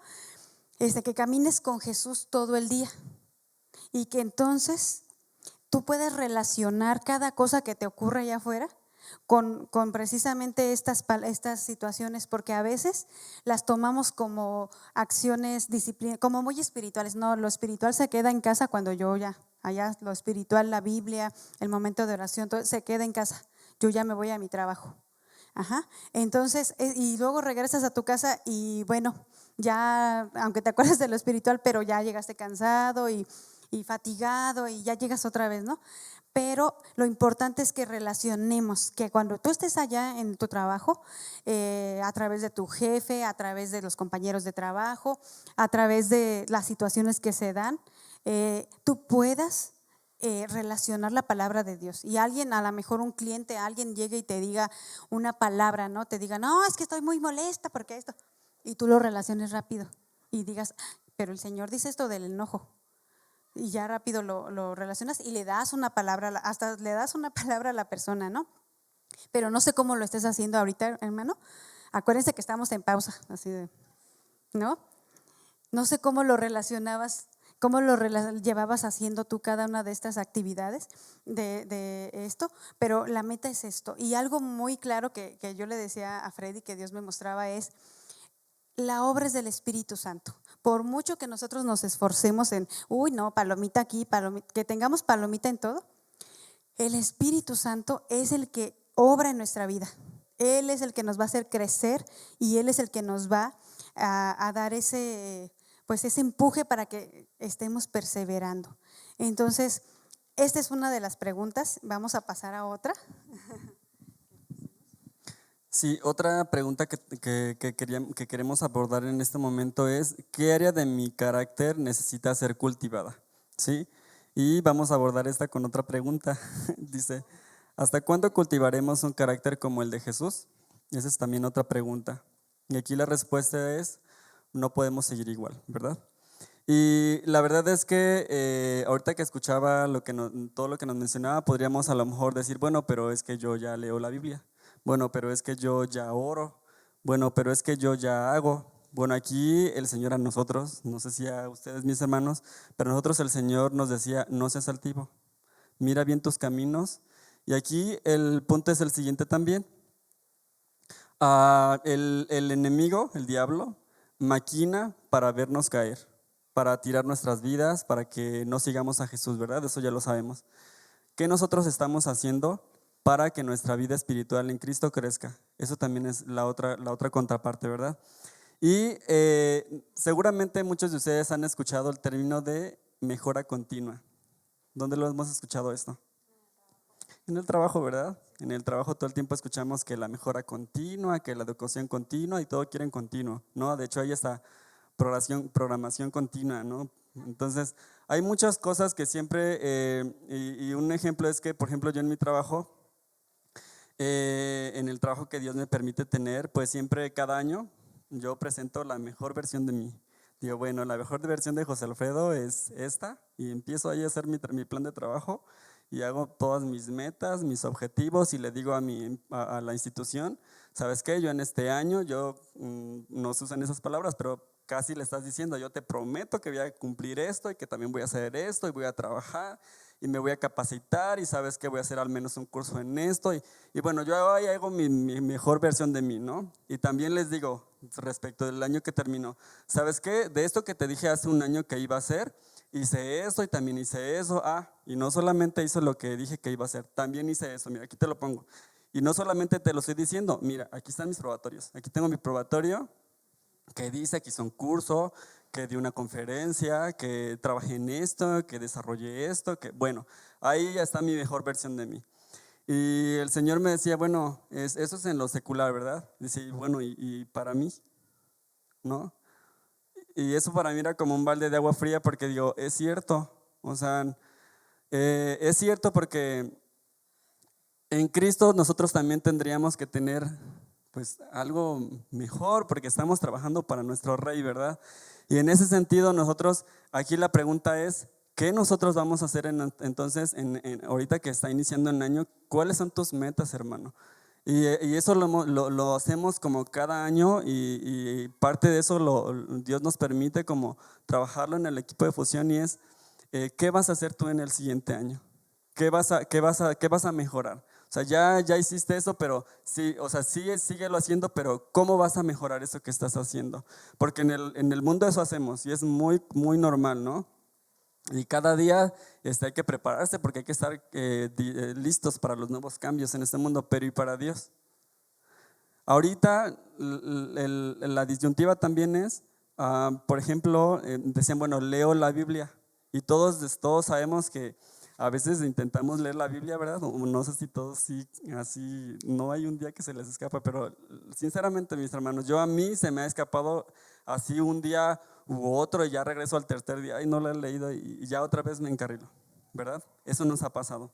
que camines con Jesús todo el día y que entonces tú puedes relacionar cada cosa que te ocurre allá afuera con precisamente estas situaciones, porque a veces las tomamos como acciones, como muy espirituales. No, lo espiritual se queda en casa cuando allá lo espiritual, la Biblia, el momento de oración, todo se queda en casa. Yo ya me voy a mi trabajo. Entonces, y luego regresas a tu casa y bueno, ya, aunque te acuerdas de lo espiritual, pero ya llegaste cansado y fatigado y ya llegas otra vez, ¿no? Pero lo importante es que relacionemos, que cuando tú estés allá en tu trabajo, a través de tu jefe, a través de los compañeros de trabajo, a través de las situaciones que se dan, tú puedas relacionar la palabra de Dios. Y alguien, a lo mejor un cliente, alguien llegue y te diga una palabra, ¿no? Te diga, no, es que estoy muy molesta porque esto. Y tú lo relaciones rápido y digas, pero el Señor dice esto del enojo. Y ya rápido lo relacionas y le das una palabra, hasta le das una palabra a la persona, ¿no? Pero no sé cómo lo estés haciendo ahorita, hermano. Acuérdense que estamos en pausa, así de, ¿no? No sé cómo lo relacionabas, cómo lo llevabas haciendo tú cada una de estas actividades de esto, pero la meta es esto. Y algo muy claro que yo le decía a Freddy, que Dios me mostraba, es la obra es del Espíritu Santo. Por mucho que nosotros nos esforcemos en, palomita aquí, que tengamos palomita en todo, el Espíritu Santo es el que obra en nuestra vida. Él es el que nos va a hacer crecer y Él es el que nos va a dar ese empuje para que estemos perseverando. Entonces, esta es una de las preguntas. Vamos a pasar a otra. Sí, otra pregunta que queremos abordar en este momento es: ¿qué área de mi carácter necesita ser cultivada? ¿Sí? Y vamos a abordar esta con otra pregunta. Dice, ¿hasta cuándo cultivaremos un carácter como el de Jesús? Esa es también otra pregunta. Y aquí la respuesta es: no podemos seguir igual, ¿verdad? Y la verdad es que ahorita que escuchaba todo lo que nos mencionaba, podríamos a lo mejor decir, bueno, pero es que yo ya leo la Biblia. Bueno, pero es que yo ya oro. Bueno, pero es que yo ya hago. Bueno, aquí el Señor a nosotros, no sé si a ustedes mis hermanos, pero a nosotros el Señor nos decía, no seas altivo, mira bien tus caminos. Y aquí el punto es el siguiente también. El enemigo, el diablo, maquina para vernos caer, para tirar nuestras vidas, para que no sigamos a Jesús, ¿verdad? Eso ya lo sabemos. ¿Qué nosotros estamos haciendo para que nuestra vida espiritual en Cristo crezca? Eso también es la otra contraparte, ¿verdad? Y seguramente muchos de ustedes han escuchado el término de mejora continua. ¿Dónde lo hemos escuchado esto? En el trabajo, ¿verdad? En el trabajo todo el tiempo escuchamos que la mejora continua, que la educación continua y todo quieren continuo, ¿no? De hecho hay esta programación continua, ¿no? Entonces hay muchas cosas que siempre, y un ejemplo es que, por ejemplo, yo en mi trabajo, en el trabajo que Dios me permite tener, pues siempre cada año yo presento la mejor versión de mí. Digo, bueno, la mejor versión de José Alfredo es esta, y empiezo ahí a hacer mi plan de trabajo. y hago todas mis metas, mis objetivos y le digo a la institución, ¿sabes qué? Yo en este año, no se usan esas palabras, pero casi le estás diciendo, yo te prometo que voy a cumplir esto y que también voy a hacer esto y voy a trabajar y me voy a capacitar y sabes que voy a hacer al menos un curso en esto y bueno, yo ahí hago mi mejor versión de mí, ¿no? Y también les digo respecto del año que terminó, ¿sabes qué? De esto que te dije hace un año que iba a hacer, hice esto y también hice eso, y no solamente hice lo que dije que iba a hacer, también hice eso, mira, aquí te lo pongo. Y no solamente te lo estoy diciendo, mira, aquí están mis probatorios, aquí tengo mi probatorio que dice que hice un curso, que di una conferencia, que trabajé en esto, que desarrollé esto, que bueno, ahí ya está mi mejor versión de mí. Y el Señor me decía, bueno, eso es en lo secular, ¿verdad? Dice, bueno, y para mí, ¿no? Y eso para mí era como un balde de agua fría porque digo, es cierto, o sea, es cierto porque en Cristo nosotros también tendríamos que tener pues algo mejor porque estamos trabajando para nuestro Rey, ¿verdad? Y en ese sentido nosotros, aquí la pregunta es, ¿qué nosotros vamos a hacer entonces ahorita que está iniciando el año? ¿Cuáles son tus metas, hermano? Y eso lo hacemos como cada año y parte de eso Dios nos permite como trabajarlo en el equipo de fusión y es, ¿qué vas a hacer tú en el siguiente año? ¿Qué vas a mejorar? O sea, ya hiciste eso, pero sí, o sea, síguelo haciendo, pero ¿cómo vas a mejorar eso que estás haciendo? Porque en el mundo eso hacemos y es muy, muy normal, ¿no? Y cada día hay que prepararse porque hay que estar listos para los nuevos cambios en este mundo, pero ¿y para Dios? Ahorita la disyuntiva también es, por ejemplo, decían, bueno, leo la Biblia y todos sabemos que a veces intentamos leer la Biblia, ¿verdad? No sé si todos sí, así, no hay un día que se les escapa, pero sinceramente, mis hermanos, a mí se me ha escapado así un día u otro y ya regreso al tercer día y no lo he leído y ya otra vez me encarrilo, ¿verdad? Eso nos ha pasado.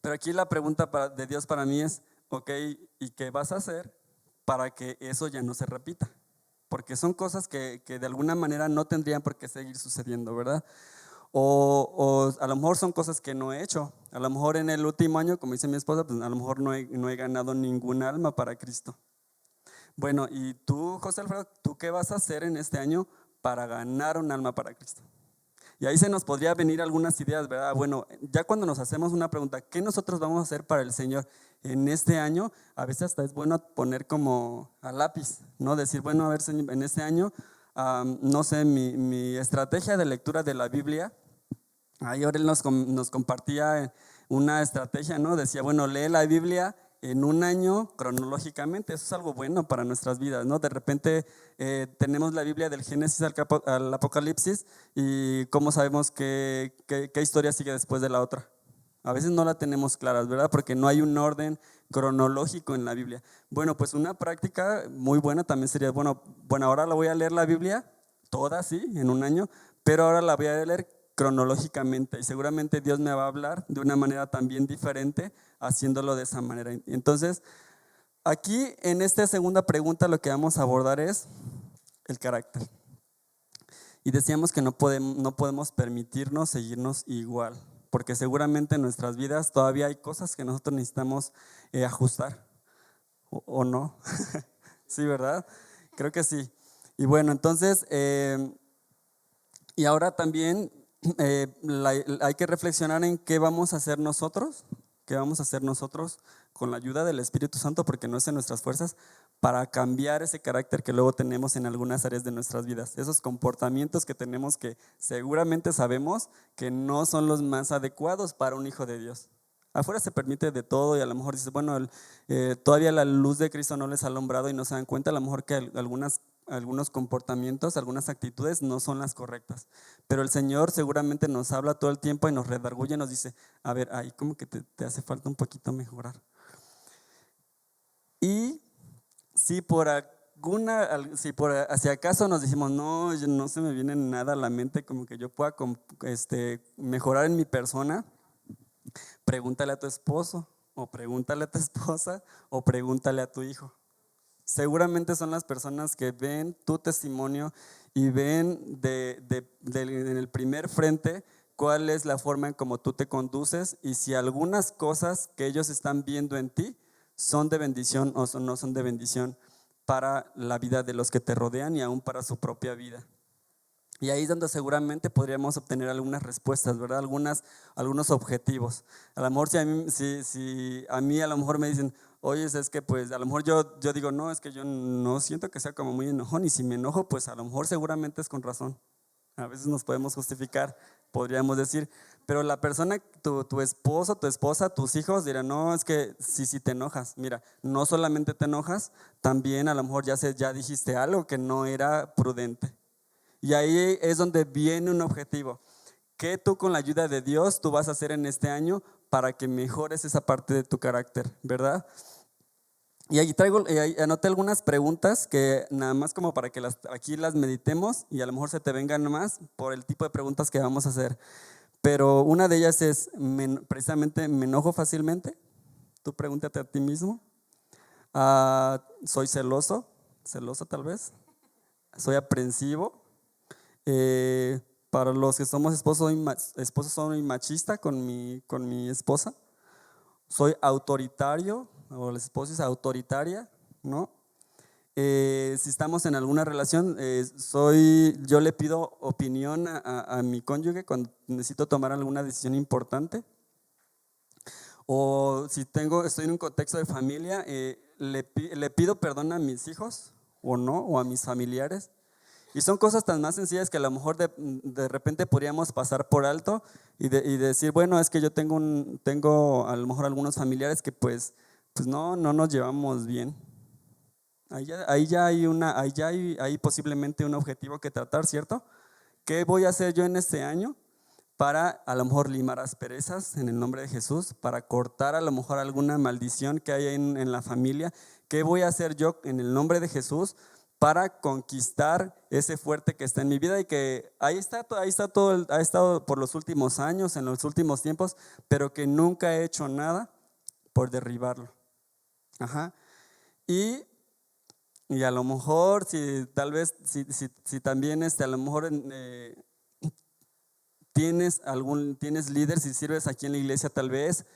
Pero aquí la pregunta de Dios para mí es, ok, ¿y qué vas a hacer para que eso ya no se repita? Porque son cosas que de alguna manera no tendrían por qué seguir sucediendo, ¿verdad? O a lo mejor son cosas que no he hecho. A lo mejor en el último año, como dice mi esposa, pues a lo mejor no he ganado ningún alma para Cristo. Bueno, y tú, José Alfredo, ¿tú qué vas a hacer en este año para ganar un alma para Cristo? Y ahí se nos podría venir algunas ideas, ¿verdad? Bueno, ya cuando nos hacemos una pregunta, ¿qué nosotros vamos a hacer para el Señor en este año? A veces hasta es bueno poner como a lápiz, ¿no? Decir, bueno, a ver, Señor, en este año, no sé, mi estrategia de lectura de la Biblia, ahí ahora él nos compartía una estrategia, ¿no? Decía, bueno, lee la Biblia en un año cronológicamente. Eso es algo bueno para nuestras vidas, ¿no? De repente tenemos la Biblia del Génesis al Apocalipsis y cómo sabemos qué historia sigue después de la otra. A veces no la tenemos claras, ¿verdad? Porque no hay un orden cronológico en la Biblia. Bueno, pues una práctica muy buena también sería, bueno, ahora la voy a leer la Biblia toda, sí, en un año, pero ahora la voy a leer cronológicamente y seguramente Dios me va a hablar de una manera también diferente haciéndolo de esa manera. Entonces, aquí en esta segunda pregunta lo que vamos a abordar es el carácter. Y decíamos que no podemos permitirnos seguirnos igual, porque seguramente en nuestras vidas todavía hay cosas que nosotros necesitamos ajustar, ¿o no? Sí, ¿verdad? Creo que sí. Y bueno, entonces, y ahora también hay que reflexionar en qué vamos a hacer nosotros, con la ayuda del Espíritu Santo, porque no es en nuestras fuerzas, para cambiar ese carácter que luego tenemos en algunas áreas de nuestras vidas, esos comportamientos que tenemos que seguramente sabemos que no son los más adecuados para un hijo de Dios. Afuera se permite de todo y a lo mejor dices, bueno, todavía la luz de Cristo no les ha alumbrado y no se dan cuenta, a lo mejor que algunos comportamientos, algunas actitudes no son las correctas. Pero el Señor seguramente nos habla todo el tiempo y nos redarguye y nos dice, a ver, ahí como que te hace falta un poquito mejorar. Y si si acaso nos decimos, no se me viene nada a la mente como que yo pueda mejorar en mi persona, pregúntale a tu esposo, o pregúntale a tu esposa, o pregúntale a tu hijo. Seguramente son las personas que ven tu testimonio y ven en el primer frente cuál es la forma en cómo tú te conduces y si algunas cosas que ellos están viendo en ti son de bendición o no son de bendición para la vida de los que te rodean y aún para su propia vida. Y ahí es donde seguramente podríamos obtener algunas respuestas, ¿verdad? Algunos objetivos. A lo mejor si a mí a lo mejor me dicen, oye, es que pues a lo mejor yo digo, no, es que yo no siento que sea como muy enojón y si me enojo, pues a lo mejor seguramente es con razón. A veces nos podemos justificar, podríamos decir, pero la persona, tu esposo, tu esposa, tus hijos dirán, no, es que si te enojas, mira, no solamente te enojas, también a lo mejor ya dijiste algo que no era prudente. Y ahí es donde viene un objetivo. ¿Qué tú con la ayuda de Dios tú vas a hacer en este año para que mejores esa parte de tu carácter, verdad? Y ahí anoté algunas preguntas que nada más como para que aquí las meditemos y a lo mejor se te vengan más por el tipo de preguntas que vamos a hacer. Pero una de ellas es, precisamente, ¿me enojo fácilmente? Tú pregúntate a ti mismo. ¿Soy celoso? ¿Celoso tal vez? ¿Soy aprensivo? Para los que somos esposos, soy machista con mi esposa. Soy autoritario, o la esposa es autoritaria, ¿no? Si estamos en alguna relación, yo le pido opinión a mi cónyuge cuando necesito tomar alguna decisión importante. O si estoy en un contexto de familia, le pido perdón a mis hijos o no, o a mis familiares. Y son cosas tan más sencillas que a lo mejor de repente podríamos pasar por alto y decir, bueno, es que yo tengo a lo mejor algunos familiares que pues no nos llevamos bien. Ahí ya hay posiblemente un objetivo que tratar, ¿cierto? ¿Qué voy a hacer yo en este año para a lo mejor limar asperezas en el nombre de Jesús, para cortar a lo mejor alguna maldición que hay en la familia? ¿Qué voy a hacer yo en el nombre de Jesús para conquistar ese fuerte que está en mi vida y que ha estado por los últimos años, en los últimos tiempos, pero que nunca he hecho nada por derribarlo? Ajá. Y a lo mejor, si también a lo mejor tienes líder, si sirves aquí en la iglesia tal vez,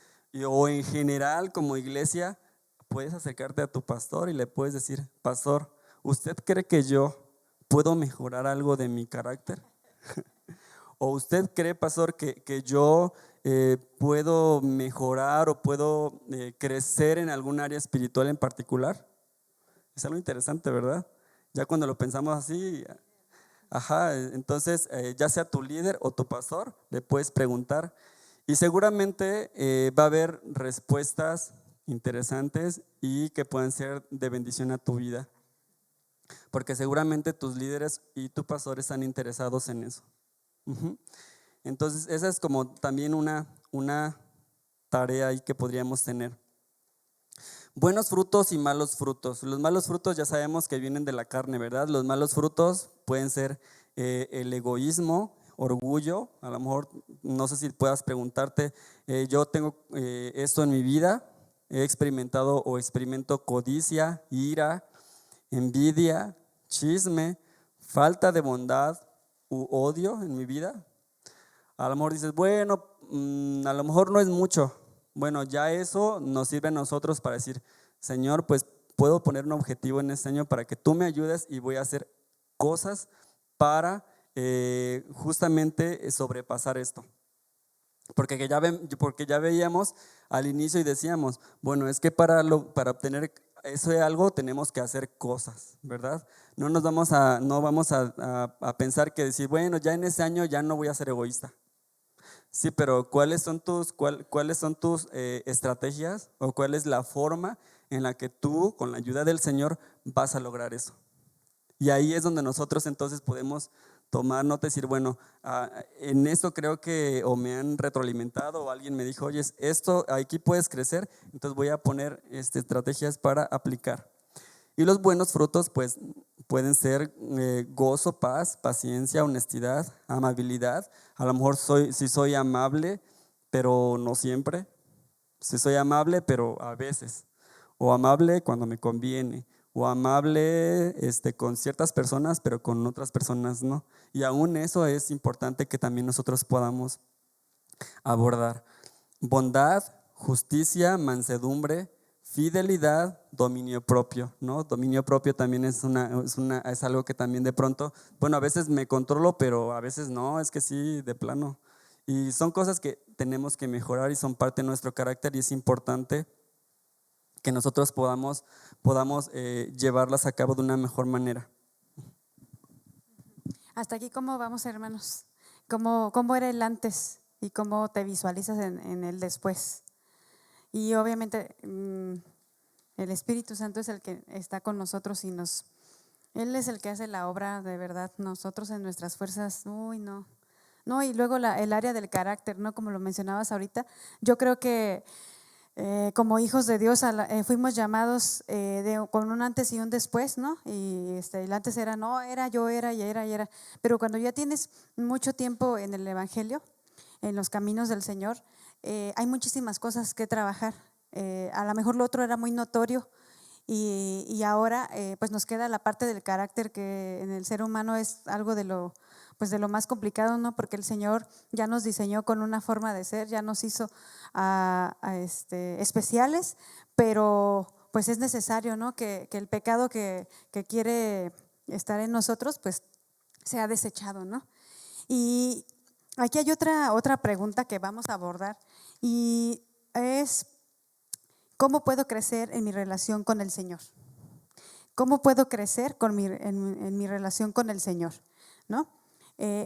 o en general como iglesia, puedes acercarte a tu pastor y le puedes decir, pastor, ¿usted cree que yo puedo mejorar algo de mi carácter? ¿O usted cree, pastor, que yo puedo mejorar o puedo crecer en algún área espiritual en particular? Es algo interesante, ¿verdad? Ya cuando lo pensamos así, ajá, entonces ya sea tu líder o tu pastor, le puedes preguntar y seguramente va a haber respuestas interesantes y que puedan ser de bendición a tu vida, porque seguramente tus líderes y tu pastor están interesados en eso. Entonces esa es como también una tarea ahí que podríamos tener. Buenos frutos y malos frutos. Los malos frutos ya sabemos que vienen de la carne, ¿verdad? Los malos frutos pueden ser el egoísmo, orgullo. A lo mejor, no sé si puedas preguntarte, yo tengo esto en mi vida, he experimentado o experimento codicia, ira, envidia, chisme, falta de bondad u odio en mi vida. A lo mejor dices, bueno, a lo mejor no es mucho. Bueno, ya eso nos sirve a nosotros para decir, Señor, pues puedo poner un objetivo en este año para que tú me ayudes y voy a hacer cosas para justamente sobrepasar esto. Porque ya veíamos al inicio y decíamos, bueno, es que para obtener eso de algo tenemos que hacer cosas, ¿verdad? No vamos a pensar que decir, bueno, ya en ese año ya no voy a ser egoísta. Sí, pero ¿cuáles son tus estrategias o cuál es la forma en la que tú, con la ayuda del Señor, vas a lograr eso? Y ahí es donde nosotros entonces podemos tomar nota y decir, bueno, en esto creo que o me han retroalimentado o alguien me dijo, oye, esto aquí puedes crecer, entonces voy a poner estrategias para aplicar. Y los buenos frutos pues pueden ser gozo, paz, paciencia, honestidad, amabilidad. A lo mejor si soy amable, pero no siempre. Si soy amable, pero a veces. O amable cuando me conviene. O amable con ciertas personas, pero con otras personas no. Y aún eso es importante que también nosotros podamos abordar. Bondad, justicia, mansedumbre, fidelidad, dominio propio, ¿no? Dominio propio también es algo que también de pronto, bueno, a veces me controlo, pero a veces no, es que sí, de plano. Y son cosas que tenemos que mejorar y son parte de nuestro carácter y es importante que nosotros podamos llevarlas a cabo de una mejor manera. Hasta aquí, ¿cómo vamos, hermanos? ¿Cómo era el antes y cómo te visualizas en el después? Y obviamente el Espíritu Santo es el que está con nosotros y Él es el que hace la obra de verdad. Nosotros en nuestras fuerzas, uy, no. No, y luego el área del carácter, ¿no? Como lo mencionabas ahorita, yo creo que como hijos de Dios fuimos llamados con un antes y un después, ¿no? Y el antes era, no, yo era. Pero cuando ya tienes mucho tiempo en el Evangelio, en los caminos del Señor, hay muchísimas cosas que trabajar. A lo mejor lo otro era muy notorio y ahora pues nos queda la parte del carácter que en el ser humano es algo de lo más complicado, ¿no? Porque el Señor ya nos diseñó con una forma de ser, ya nos hizo especiales, pero pues es necesario, ¿no? Que el pecado que quiere estar en nosotros pues sea desechado, ¿no? Y aquí hay otra pregunta que vamos a abordar y es: ¿cómo puedo crecer en mi relación con el Señor? ¿Cómo puedo crecer en mi relación con el Señor? ¿No?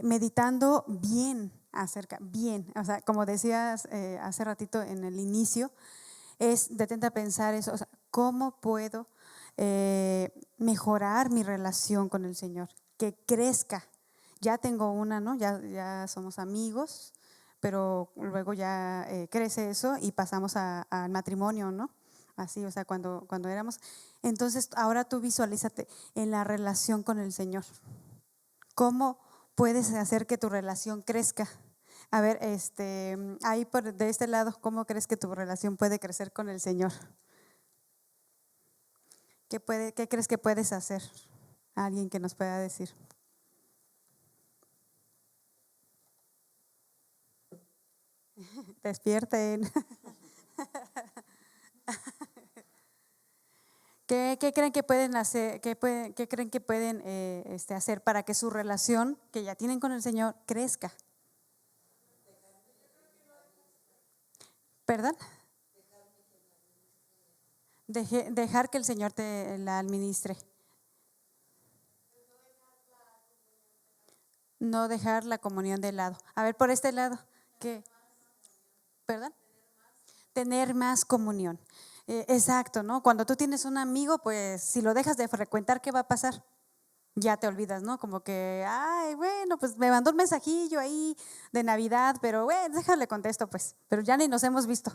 Meditando bien, o sea, como decías hace ratito en el inicio, detente a pensar eso, o sea, ¿cómo puedo mejorar mi relación con el Señor? Que crezca. Ya tengo una, ¿no? Ya somos amigos, pero luego ya crece eso y pasamos al matrimonio, ¿no? Así, o sea, cuando éramos. Entonces, ahora tú visualízate en la relación con el Señor. ¿Cómo puedes hacer que tu relación crezca? A ver, ahí de este lado, ¿cómo crees que tu relación puede crecer con el Señor? ¿Qué crees que puedes hacer? Alguien que nos pueda decir. Despierten. ¿Qué creen que pueden hacer? ¿Qué creen que pueden hacer para que su relación que ya tienen con el Señor crezca? ¿Perdón? Dejar que el Señor te la administre. No dejar la comunión de lado. A ver, por este lado, ¿qué? ¿Perdón? Tener más comunión. Exacto, ¿no? Cuando tú tienes un amigo, pues si lo dejas de frecuentar, ¿qué va a pasar? Ya te olvidas, ¿no? Como que, ay, bueno, pues me mandó un mensajillo ahí de Navidad, pero bueno, déjale contesto, pues, pero ya ni nos hemos visto,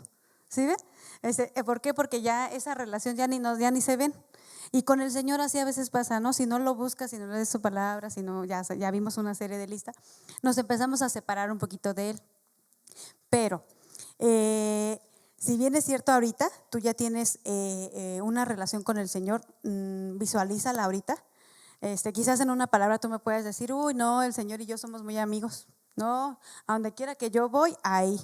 ¿sí ven? ¿Por qué? Porque ya esa relación ya ni se ven. Y con el Señor así a veces pasa, ¿no? Si no lo buscas, si no lees su palabra, si no, ya vimos una serie de listas, nos empezamos a separar un poquito de Él. Pero si bien es cierto ahorita, tú ya tienes una relación con el Señor, visualízala ahorita. Quizás en una palabra tú me puedes decir, uy, no, el Señor y yo somos muy amigos. No, a donde quiera que yo voy, ahí.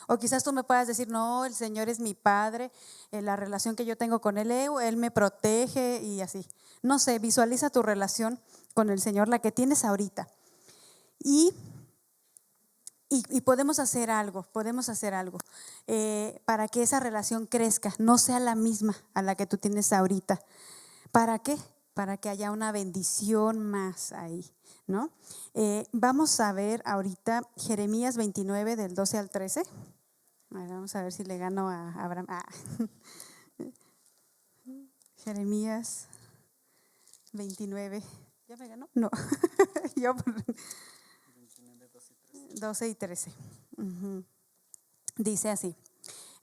O quizás tú me puedas decir, no, el Señor es mi Padre, la relación que yo tengo con Él me protege y así. No sé, visualiza tu relación con el Señor, la que tienes ahorita. Y podemos hacer algo para que esa relación crezca, no sea la misma a la que tú tienes ahorita. ¿Para qué? Para que haya una bendición más ahí, ¿no? Vamos a ver ahorita Jeremías 29 del 12 al 13. Vamos a ver si le gano a Abraham. Jeremías 29. ¿Ya me ganó? No. Yo 12 y 13. Dice así: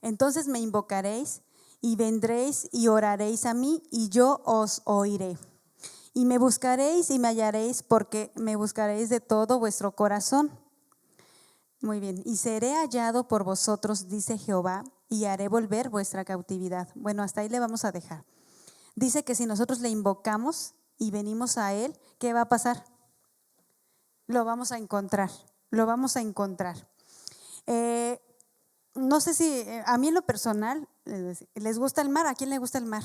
entonces me invocaréis y vendréis y oraréis a mí y yo os oiré. Y me buscaréis y me hallaréis porque me buscaréis de todo vuestro corazón. Muy bien. Y seré hallado por vosotros, dice Jehová, y haré volver vuestra cautividad. Bueno, hasta ahí le vamos a dejar. Dice que si nosotros le invocamos y venimos a Él, ¿qué va a pasar? Lo vamos a encontrar. Eh, no sé si a mí en lo personal, ¿les gusta el mar? ¿A quién le gusta el mar?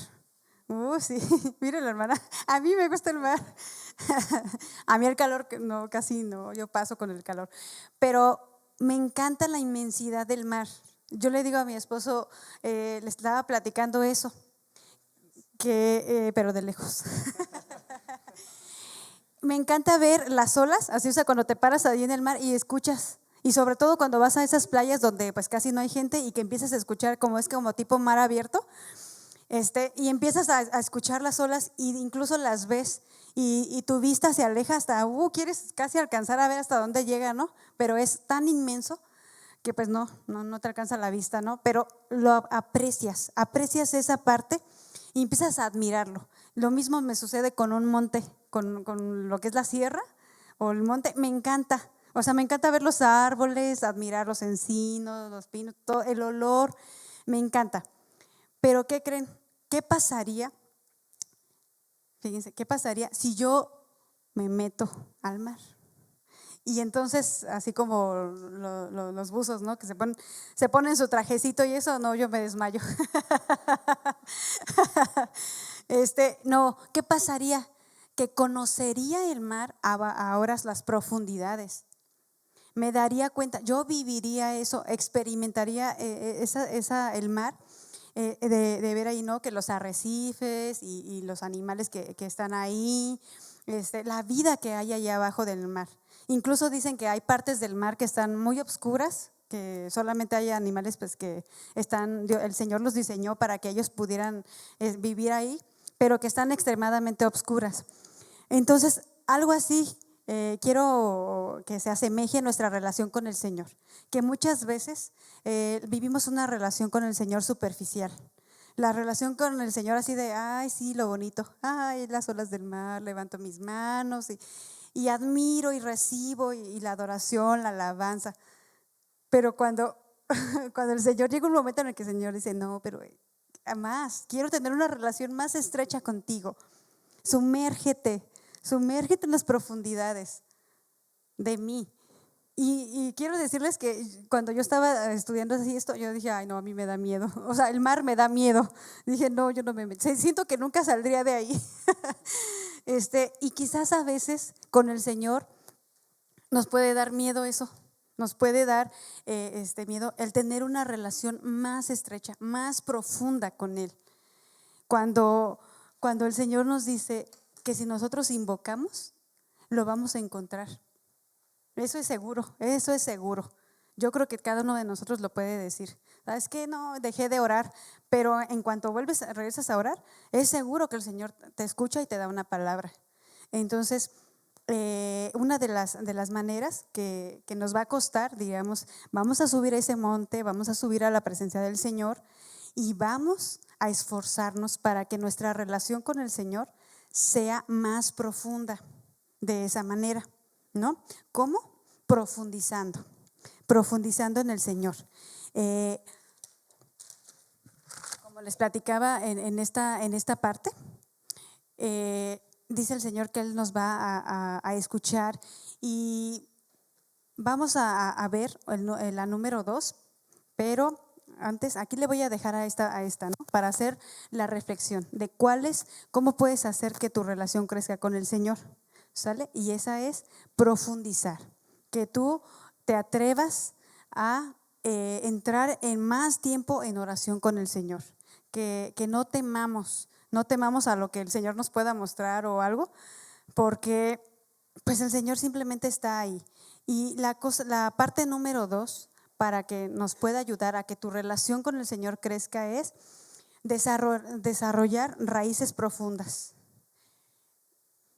Sí, mire la hermana, a mí me gusta el mar. A mí el calor, no, casi no, yo paso con el calor. Pero me encanta la inmensidad del mar. Yo le digo a mi esposo, le estaba platicando eso, pero de lejos. Me encanta ver las olas, así, o sea, cuando te paras ahí en el mar y escuchas, y sobre todo cuando vas a esas playas donde pues casi no hay gente y que empiezas a escuchar como tipo mar abierto, y empiezas a escuchar las olas e incluso las ves y tu vista se aleja hasta, quieres casi alcanzar a ver hasta dónde llega, ¿no? Pero es tan inmenso que pues no te alcanza la vista, ¿no? Pero lo aprecias esa parte y empiezas a admirarlo. Lo mismo me sucede con un monte, con lo que es la sierra o el monte, me encanta. O sea, me encanta ver los árboles, admirar los encinos, los pinos, todo el olor, me encanta. Pero ¿qué creen? ¿Qué pasaría? Fíjense, ¿qué pasaría si yo me meto al mar? Y entonces, así como los buzos, ¿no? Que se ponen su trajecito y eso, no, yo me desmayo. No, ¿qué pasaría? Que conocería el mar a horas las profundidades. Me daría cuenta, yo viviría eso, experimentaría el mar, de ver ahí, ¿no? Que los arrecifes y los animales que están ahí, la vida que hay allá abajo del mar. Incluso dicen que hay partes del mar que están muy oscuras, que solamente hay animales pues que el Señor los diseñó para que ellos pudieran vivir ahí, pero que están extremadamente oscuras. Entonces, algo así quiero que se asemeje nuestra relación con el Señor, que muchas veces vivimos una relación con el Señor superficial. La relación con el Señor así de, ay, sí, lo bonito, ay, las olas del mar, levanto mis manos y admiro y recibo y la adoración, la alabanza. Pero cuando el Señor llega un momento en el que el Señor dice, no, pero más, quiero tener una relación más estrecha contigo. Sumérgete en las profundidades de mí. Y quiero decirles que cuando yo estaba estudiando así esto, yo dije, ay no, a mí me da miedo. O sea, el mar me da miedo. Dije, no, yo no me meto. Siento que nunca saldría de ahí. Y quizás a veces con el Señor nos puede dar miedo eso. Nos puede dar miedo el tener una relación más estrecha, más profunda con Él. Cuando el Señor nos dice que si nosotros invocamos, lo vamos a encontrar. Eso es seguro. Yo creo que cada uno de nosotros lo puede decir. ¿Sabes qué? No, dejé de orar, pero en cuanto regresas a orar, es seguro que el Señor te escucha y te da una palabra. Entonces, una de las maneras que nos va a costar, digamos, vamos a subir a ese monte, vamos a subir a la presencia del Señor y vamos a esforzarnos para que nuestra relación con el Señor sea más profunda de esa manera, ¿no? ¿Cómo? Profundizando en el Señor. Como les platicaba en esta parte, dice el Señor que Él nos va a escuchar y vamos a ver la número 2, pero antes aquí le voy a dejar a esta, ¿no? Para hacer la reflexión de cómo puedes hacer que tu relación crezca con el Señor, ¿sale? Y esa es profundizar, que tú te atrevas a entrar en más tiempo en oración con el Señor, que no temamos a lo que el Señor nos pueda mostrar o algo, porque pues el Señor simplemente está ahí. Y la parte número 2 para que nos pueda ayudar a que tu relación con el Señor crezca es desarrollar raíces profundas.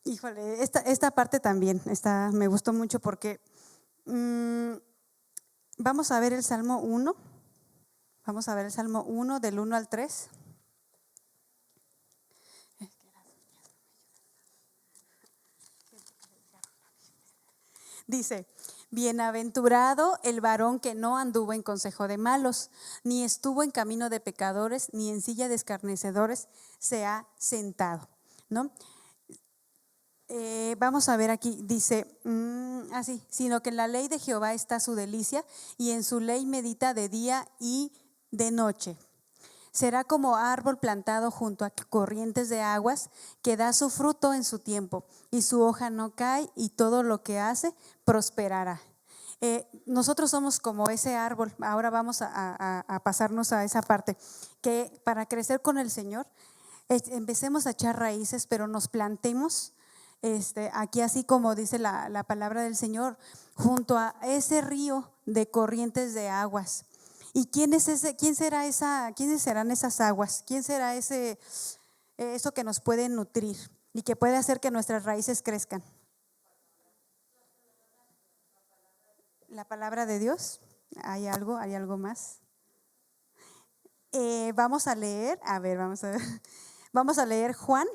Híjole, esta parte también me gustó mucho porque vamos a ver el Salmo 1. Vamos a ver el Salmo 1 del 1 al 3. Dice, bienaventurado el varón que no anduvo en consejo de malos, ni estuvo en camino de pecadores, ni en silla de escarnecedores se ha sentado, ¿no? Vamos a ver aquí, dice así, sino que en la ley de Jehová está su delicia y en su ley medita de día y de noche. Será como árbol plantado junto a corrientes de aguas que da su fruto en su tiempo y su hoja no cae y todo lo que hace prosperará. Nosotros somos como ese árbol. Ahora vamos a pasarnos a esa parte, que para crecer con el Señor empecemos a echar raíces, pero nos plantemos aquí, así como dice la palabra del Señor, junto a ese río de corrientes de aguas. ¿Y quiénes serán esas aguas? ¿Quién será eso que nos puede nutrir y que puede hacer que nuestras raíces crezcan? La palabra de Dios. ¿Hay algo más? Vamos a leer, vamos a leer Juan,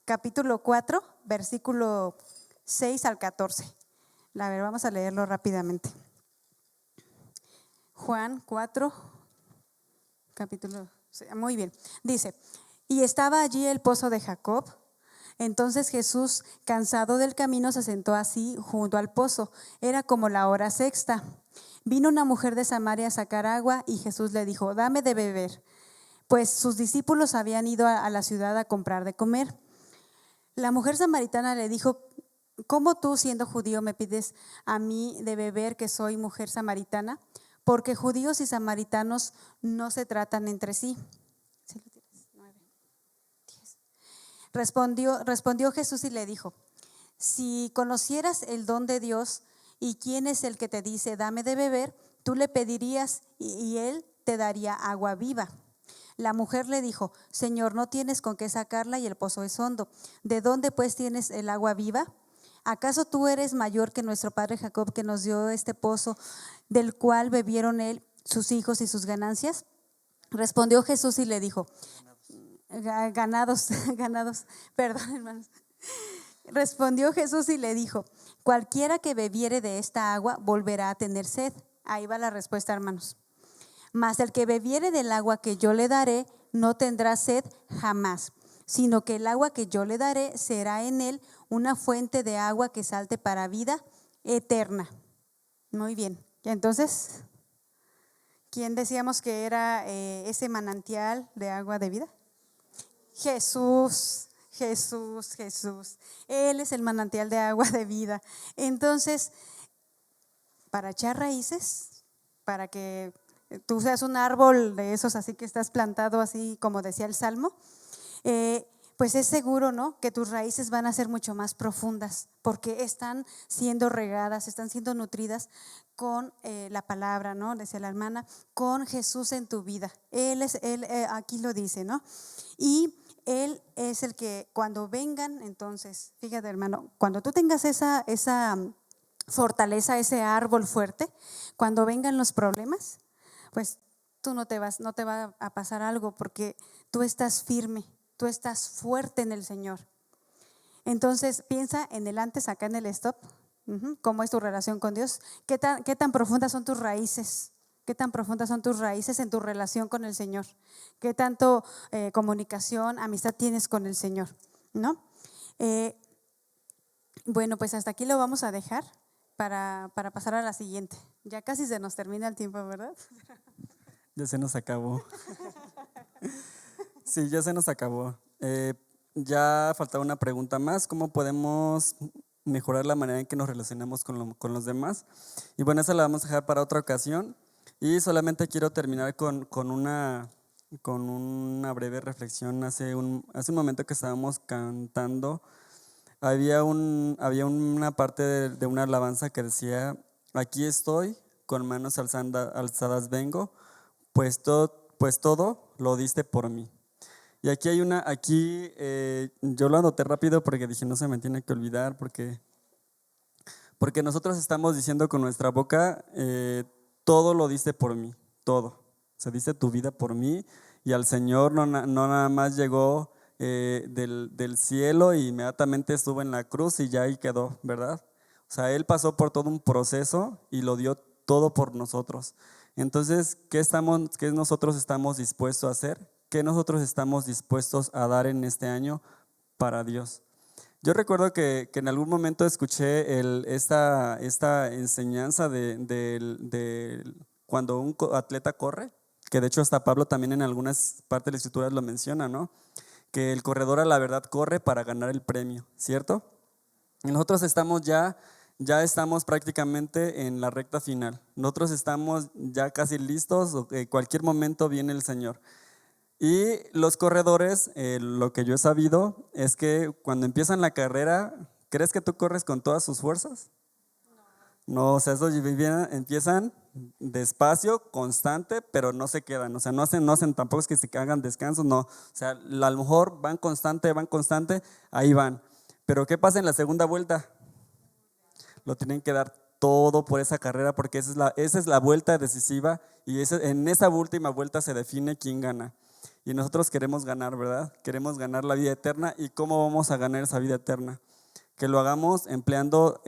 capítulo 4, versículo 6 al 14. Vamos a leerlo rápidamente. Juan 4, capítulo, muy bien, dice: y estaba allí el pozo de Jacob. Entonces Jesús, cansado del camino, se sentó así junto al pozo. Era como la hora sexta. Vino una mujer de Samaria a sacar agua y Jesús le dijo: dame de beber, pues sus discípulos habían ido a la ciudad a comprar de comer. La mujer samaritana le dijo: ¿cómo tú, siendo judío, me pides a mí de beber, que soy mujer samaritana? Porque judíos y samaritanos no se tratan entre sí. Respondió Jesús y le dijo: si conocieras el don de Dios y quién es el que te dice dame de beber, tú le pedirías y él te daría agua viva. La mujer le dijo: Señor, no tienes con qué sacarla y el pozo es hondo. ¿De dónde pues tienes el agua viva? ¿Acaso tú eres mayor que nuestro padre Jacob, que nos dio este pozo, del cual bebieron él, sus hijos y sus ganancias? Respondió Jesús y le dijo: ganados, perdón, hermanos. Respondió Jesús y le dijo: cualquiera que bebiere de esta agua volverá a tener sed. Ahí va la respuesta, hermanos. Mas el que bebiere del agua que yo le daré no tendrá sed jamás, sino que el agua que yo le daré será en él una fuente de agua que salte para vida eterna. Muy bien. Y entonces, ¿quién decíamos que era ese manantial de agua de vida? Jesús. Él es el manantial de agua de vida. Entonces, para echar raíces, para que tú seas un árbol de esos así que estás plantado así como decía el Salmo, pues es seguro, ¿no?, que tus raíces van a ser mucho más profundas porque están siendo regadas, están siendo nutridas con la palabra, ¿no? Decía la hermana, con Jesús en tu vida. Él aquí lo dice, ¿no? Y Él es el que cuando vengan, entonces, fíjate, hermano, cuando tú tengas esa fortaleza, ese árbol fuerte, cuando vengan los problemas, pues tú no te va a pasar algo porque tú estás firme, tú estás fuerte en el Señor. Entonces piensa en el antes, acá en el stop. ¿Cómo es tu relación con Dios? ¿Qué tan profundas son tus raíces? ¿Qué tan profundas son tus raíces en tu relación con el Señor? ¿Qué tanto comunicación, amistad tienes con el Señor? ¿No? Bueno, pues hasta aquí lo vamos a dejar para pasar a la siguiente. Ya casi se nos termina el tiempo, ¿verdad? Ya se nos acabó. Sí, ya se nos acabó. Ya faltaba una pregunta más: ¿cómo podemos mejorar la manera en que nos relacionamos con los demás? Y bueno, esa la vamos a dejar para otra ocasión. Y solamente quiero terminar con una breve reflexión. Hace un momento que estábamos cantando, había una parte de una alabanza que decía: aquí estoy, con manos alzadas vengo, pues todo lo diste por mí. Y yo lo anoté rápido porque dije, no se me tiene que olvidar, porque nosotros estamos diciendo con nuestra boca, todo lo diste por mí, todo. Se diste tu vida por mí, y al Señor no nada más llegó del cielo y inmediatamente estuvo en la cruz y ya ahí quedó, ¿verdad? O sea, Él pasó por todo un proceso y lo dio todo por nosotros. Entonces, ¿qué nosotros estamos dispuestos a hacer? ¿Qué nosotros estamos dispuestos a dar en este año para Dios? Yo recuerdo que en algún momento escuché esta enseñanza de cuando un atleta corre, que de hecho hasta Pablo también en algunas partes de las escrituras lo menciona, ¿no? Que el corredor a la verdad corre para ganar el premio, ¿cierto? Y nosotros ya estamos prácticamente en la recta final. Nosotros estamos ya casi listos, o que cualquier momento viene el Señor. Y los corredores, lo que yo he sabido es que cuando empiezan la carrera, ¿crees que tú corres con todas sus fuerzas? No, o sea, empiezan despacio, constante, pero no se quedan. O sea, no hacen tampoco es que se hagan descansos, no. O sea, a lo mejor van constante, ahí van. Pero ¿qué pasa en la segunda vuelta? Lo tienen que dar todo por esa carrera porque esa es la vuelta decisiva y en esa última vuelta se define quién gana. Y nosotros queremos ganar, ¿verdad? Queremos ganar la vida eterna. ¿Y cómo vamos a ganar esa vida eterna? Que lo hagamos empleando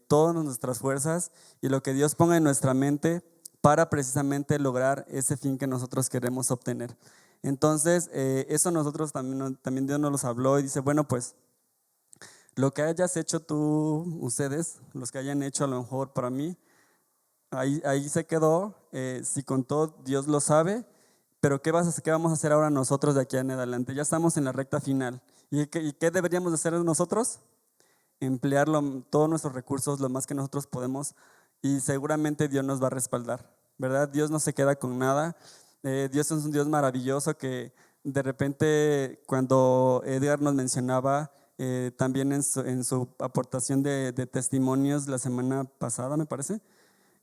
todas nuestras fuerzas y lo que Dios ponga en nuestra mente para precisamente lograr ese fin que nosotros queremos obtener. Entonces, eso nosotros también Dios nos los habló y dice, bueno, pues lo que hayas hecho tú, ustedes, los que hayan hecho a lo mejor para mí, ahí se quedó. Si con todo Dios lo sabe, pero ¿qué vamos a hacer ahora nosotros de aquí en adelante? Ya estamos en la recta final. ¿Y qué deberíamos de hacer nosotros? Emplear todos nuestros recursos, lo más que nosotros podemos, y seguramente Dios nos va a respaldar, ¿verdad? Dios no se queda con nada. Dios es un Dios maravilloso que de repente cuando Edgar nos mencionaba también en su aportación de testimonios la semana pasada, me parece,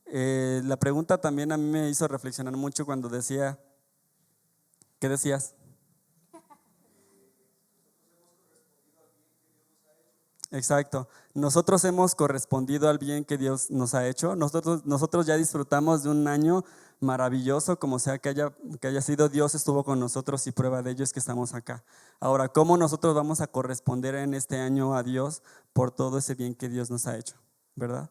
la pregunta también a mí me hizo reflexionar mucho cuando decía, ¿qué decías? Exacto. Nosotros hemos correspondido al bien que Dios nos ha hecho. Nosotros ya disfrutamos de un año maravilloso, como sea que haya sido. Dios estuvo con nosotros y prueba de ello es que estamos acá. Ahora, ¿cómo nosotros vamos a corresponder en este año a Dios por todo ese bien que Dios nos ha hecho? ¿Verdad?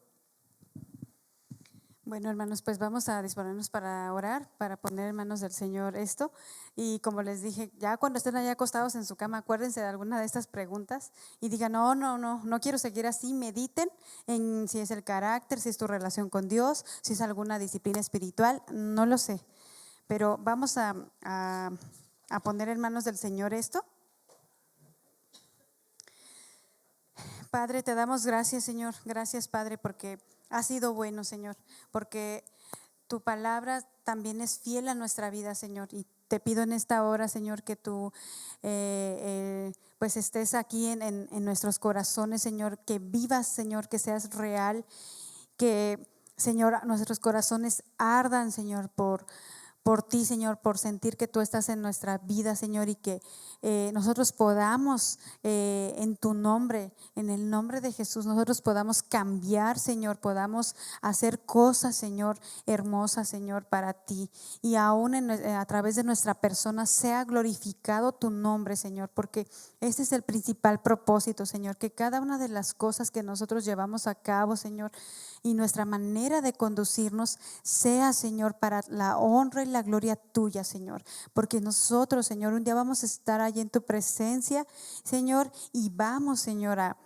Bueno, hermanos, pues vamos a disponernos para orar, para poner en manos del Señor esto. Y como les dije, ya cuando estén allá acostados en su cama, acuérdense de alguna de estas preguntas y digan, no quiero seguir así. Mediten en si es el carácter, si es tu relación con Dios, si es alguna disciplina espiritual, no lo sé. Pero vamos a poner en manos del Señor esto. Padre, te damos gracias, Señor. Gracias, Padre, porque has sido bueno, Señor, porque tu palabra también es fiel a nuestra vida, Señor. Y te pido en esta hora, Señor, que tú pues estés aquí en nuestros corazones, Señor, que vivas, Señor, que seas real, que, Señor, nuestros corazones ardan, Señor, por ti, Señor, por sentir que tú estás en nuestra vida, Señor, y que nosotros podamos en tu nombre, en el nombre de Jesús, nosotros podamos cambiar, Señor, podamos hacer cosas, Señor, hermosas, Señor, para ti. Y aún a través de nuestra persona sea glorificado tu nombre, Señor, porque este es el principal propósito, Señor, que cada una de las cosas que nosotros llevamos a cabo, Señor, y nuestra manera de conducirnos sea, Señor, para la honra y la gloria tuya, Señor, porque nosotros, Señor, un día vamos a estar allí en tu presencia, Señor, y vamos, Señor, a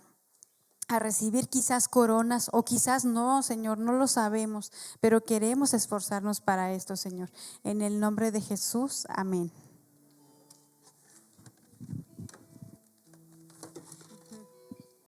recibir quizás coronas o quizás no, Señor, no lo sabemos, pero queremos esforzarnos para esto, Señor. En el nombre de Jesús, amén.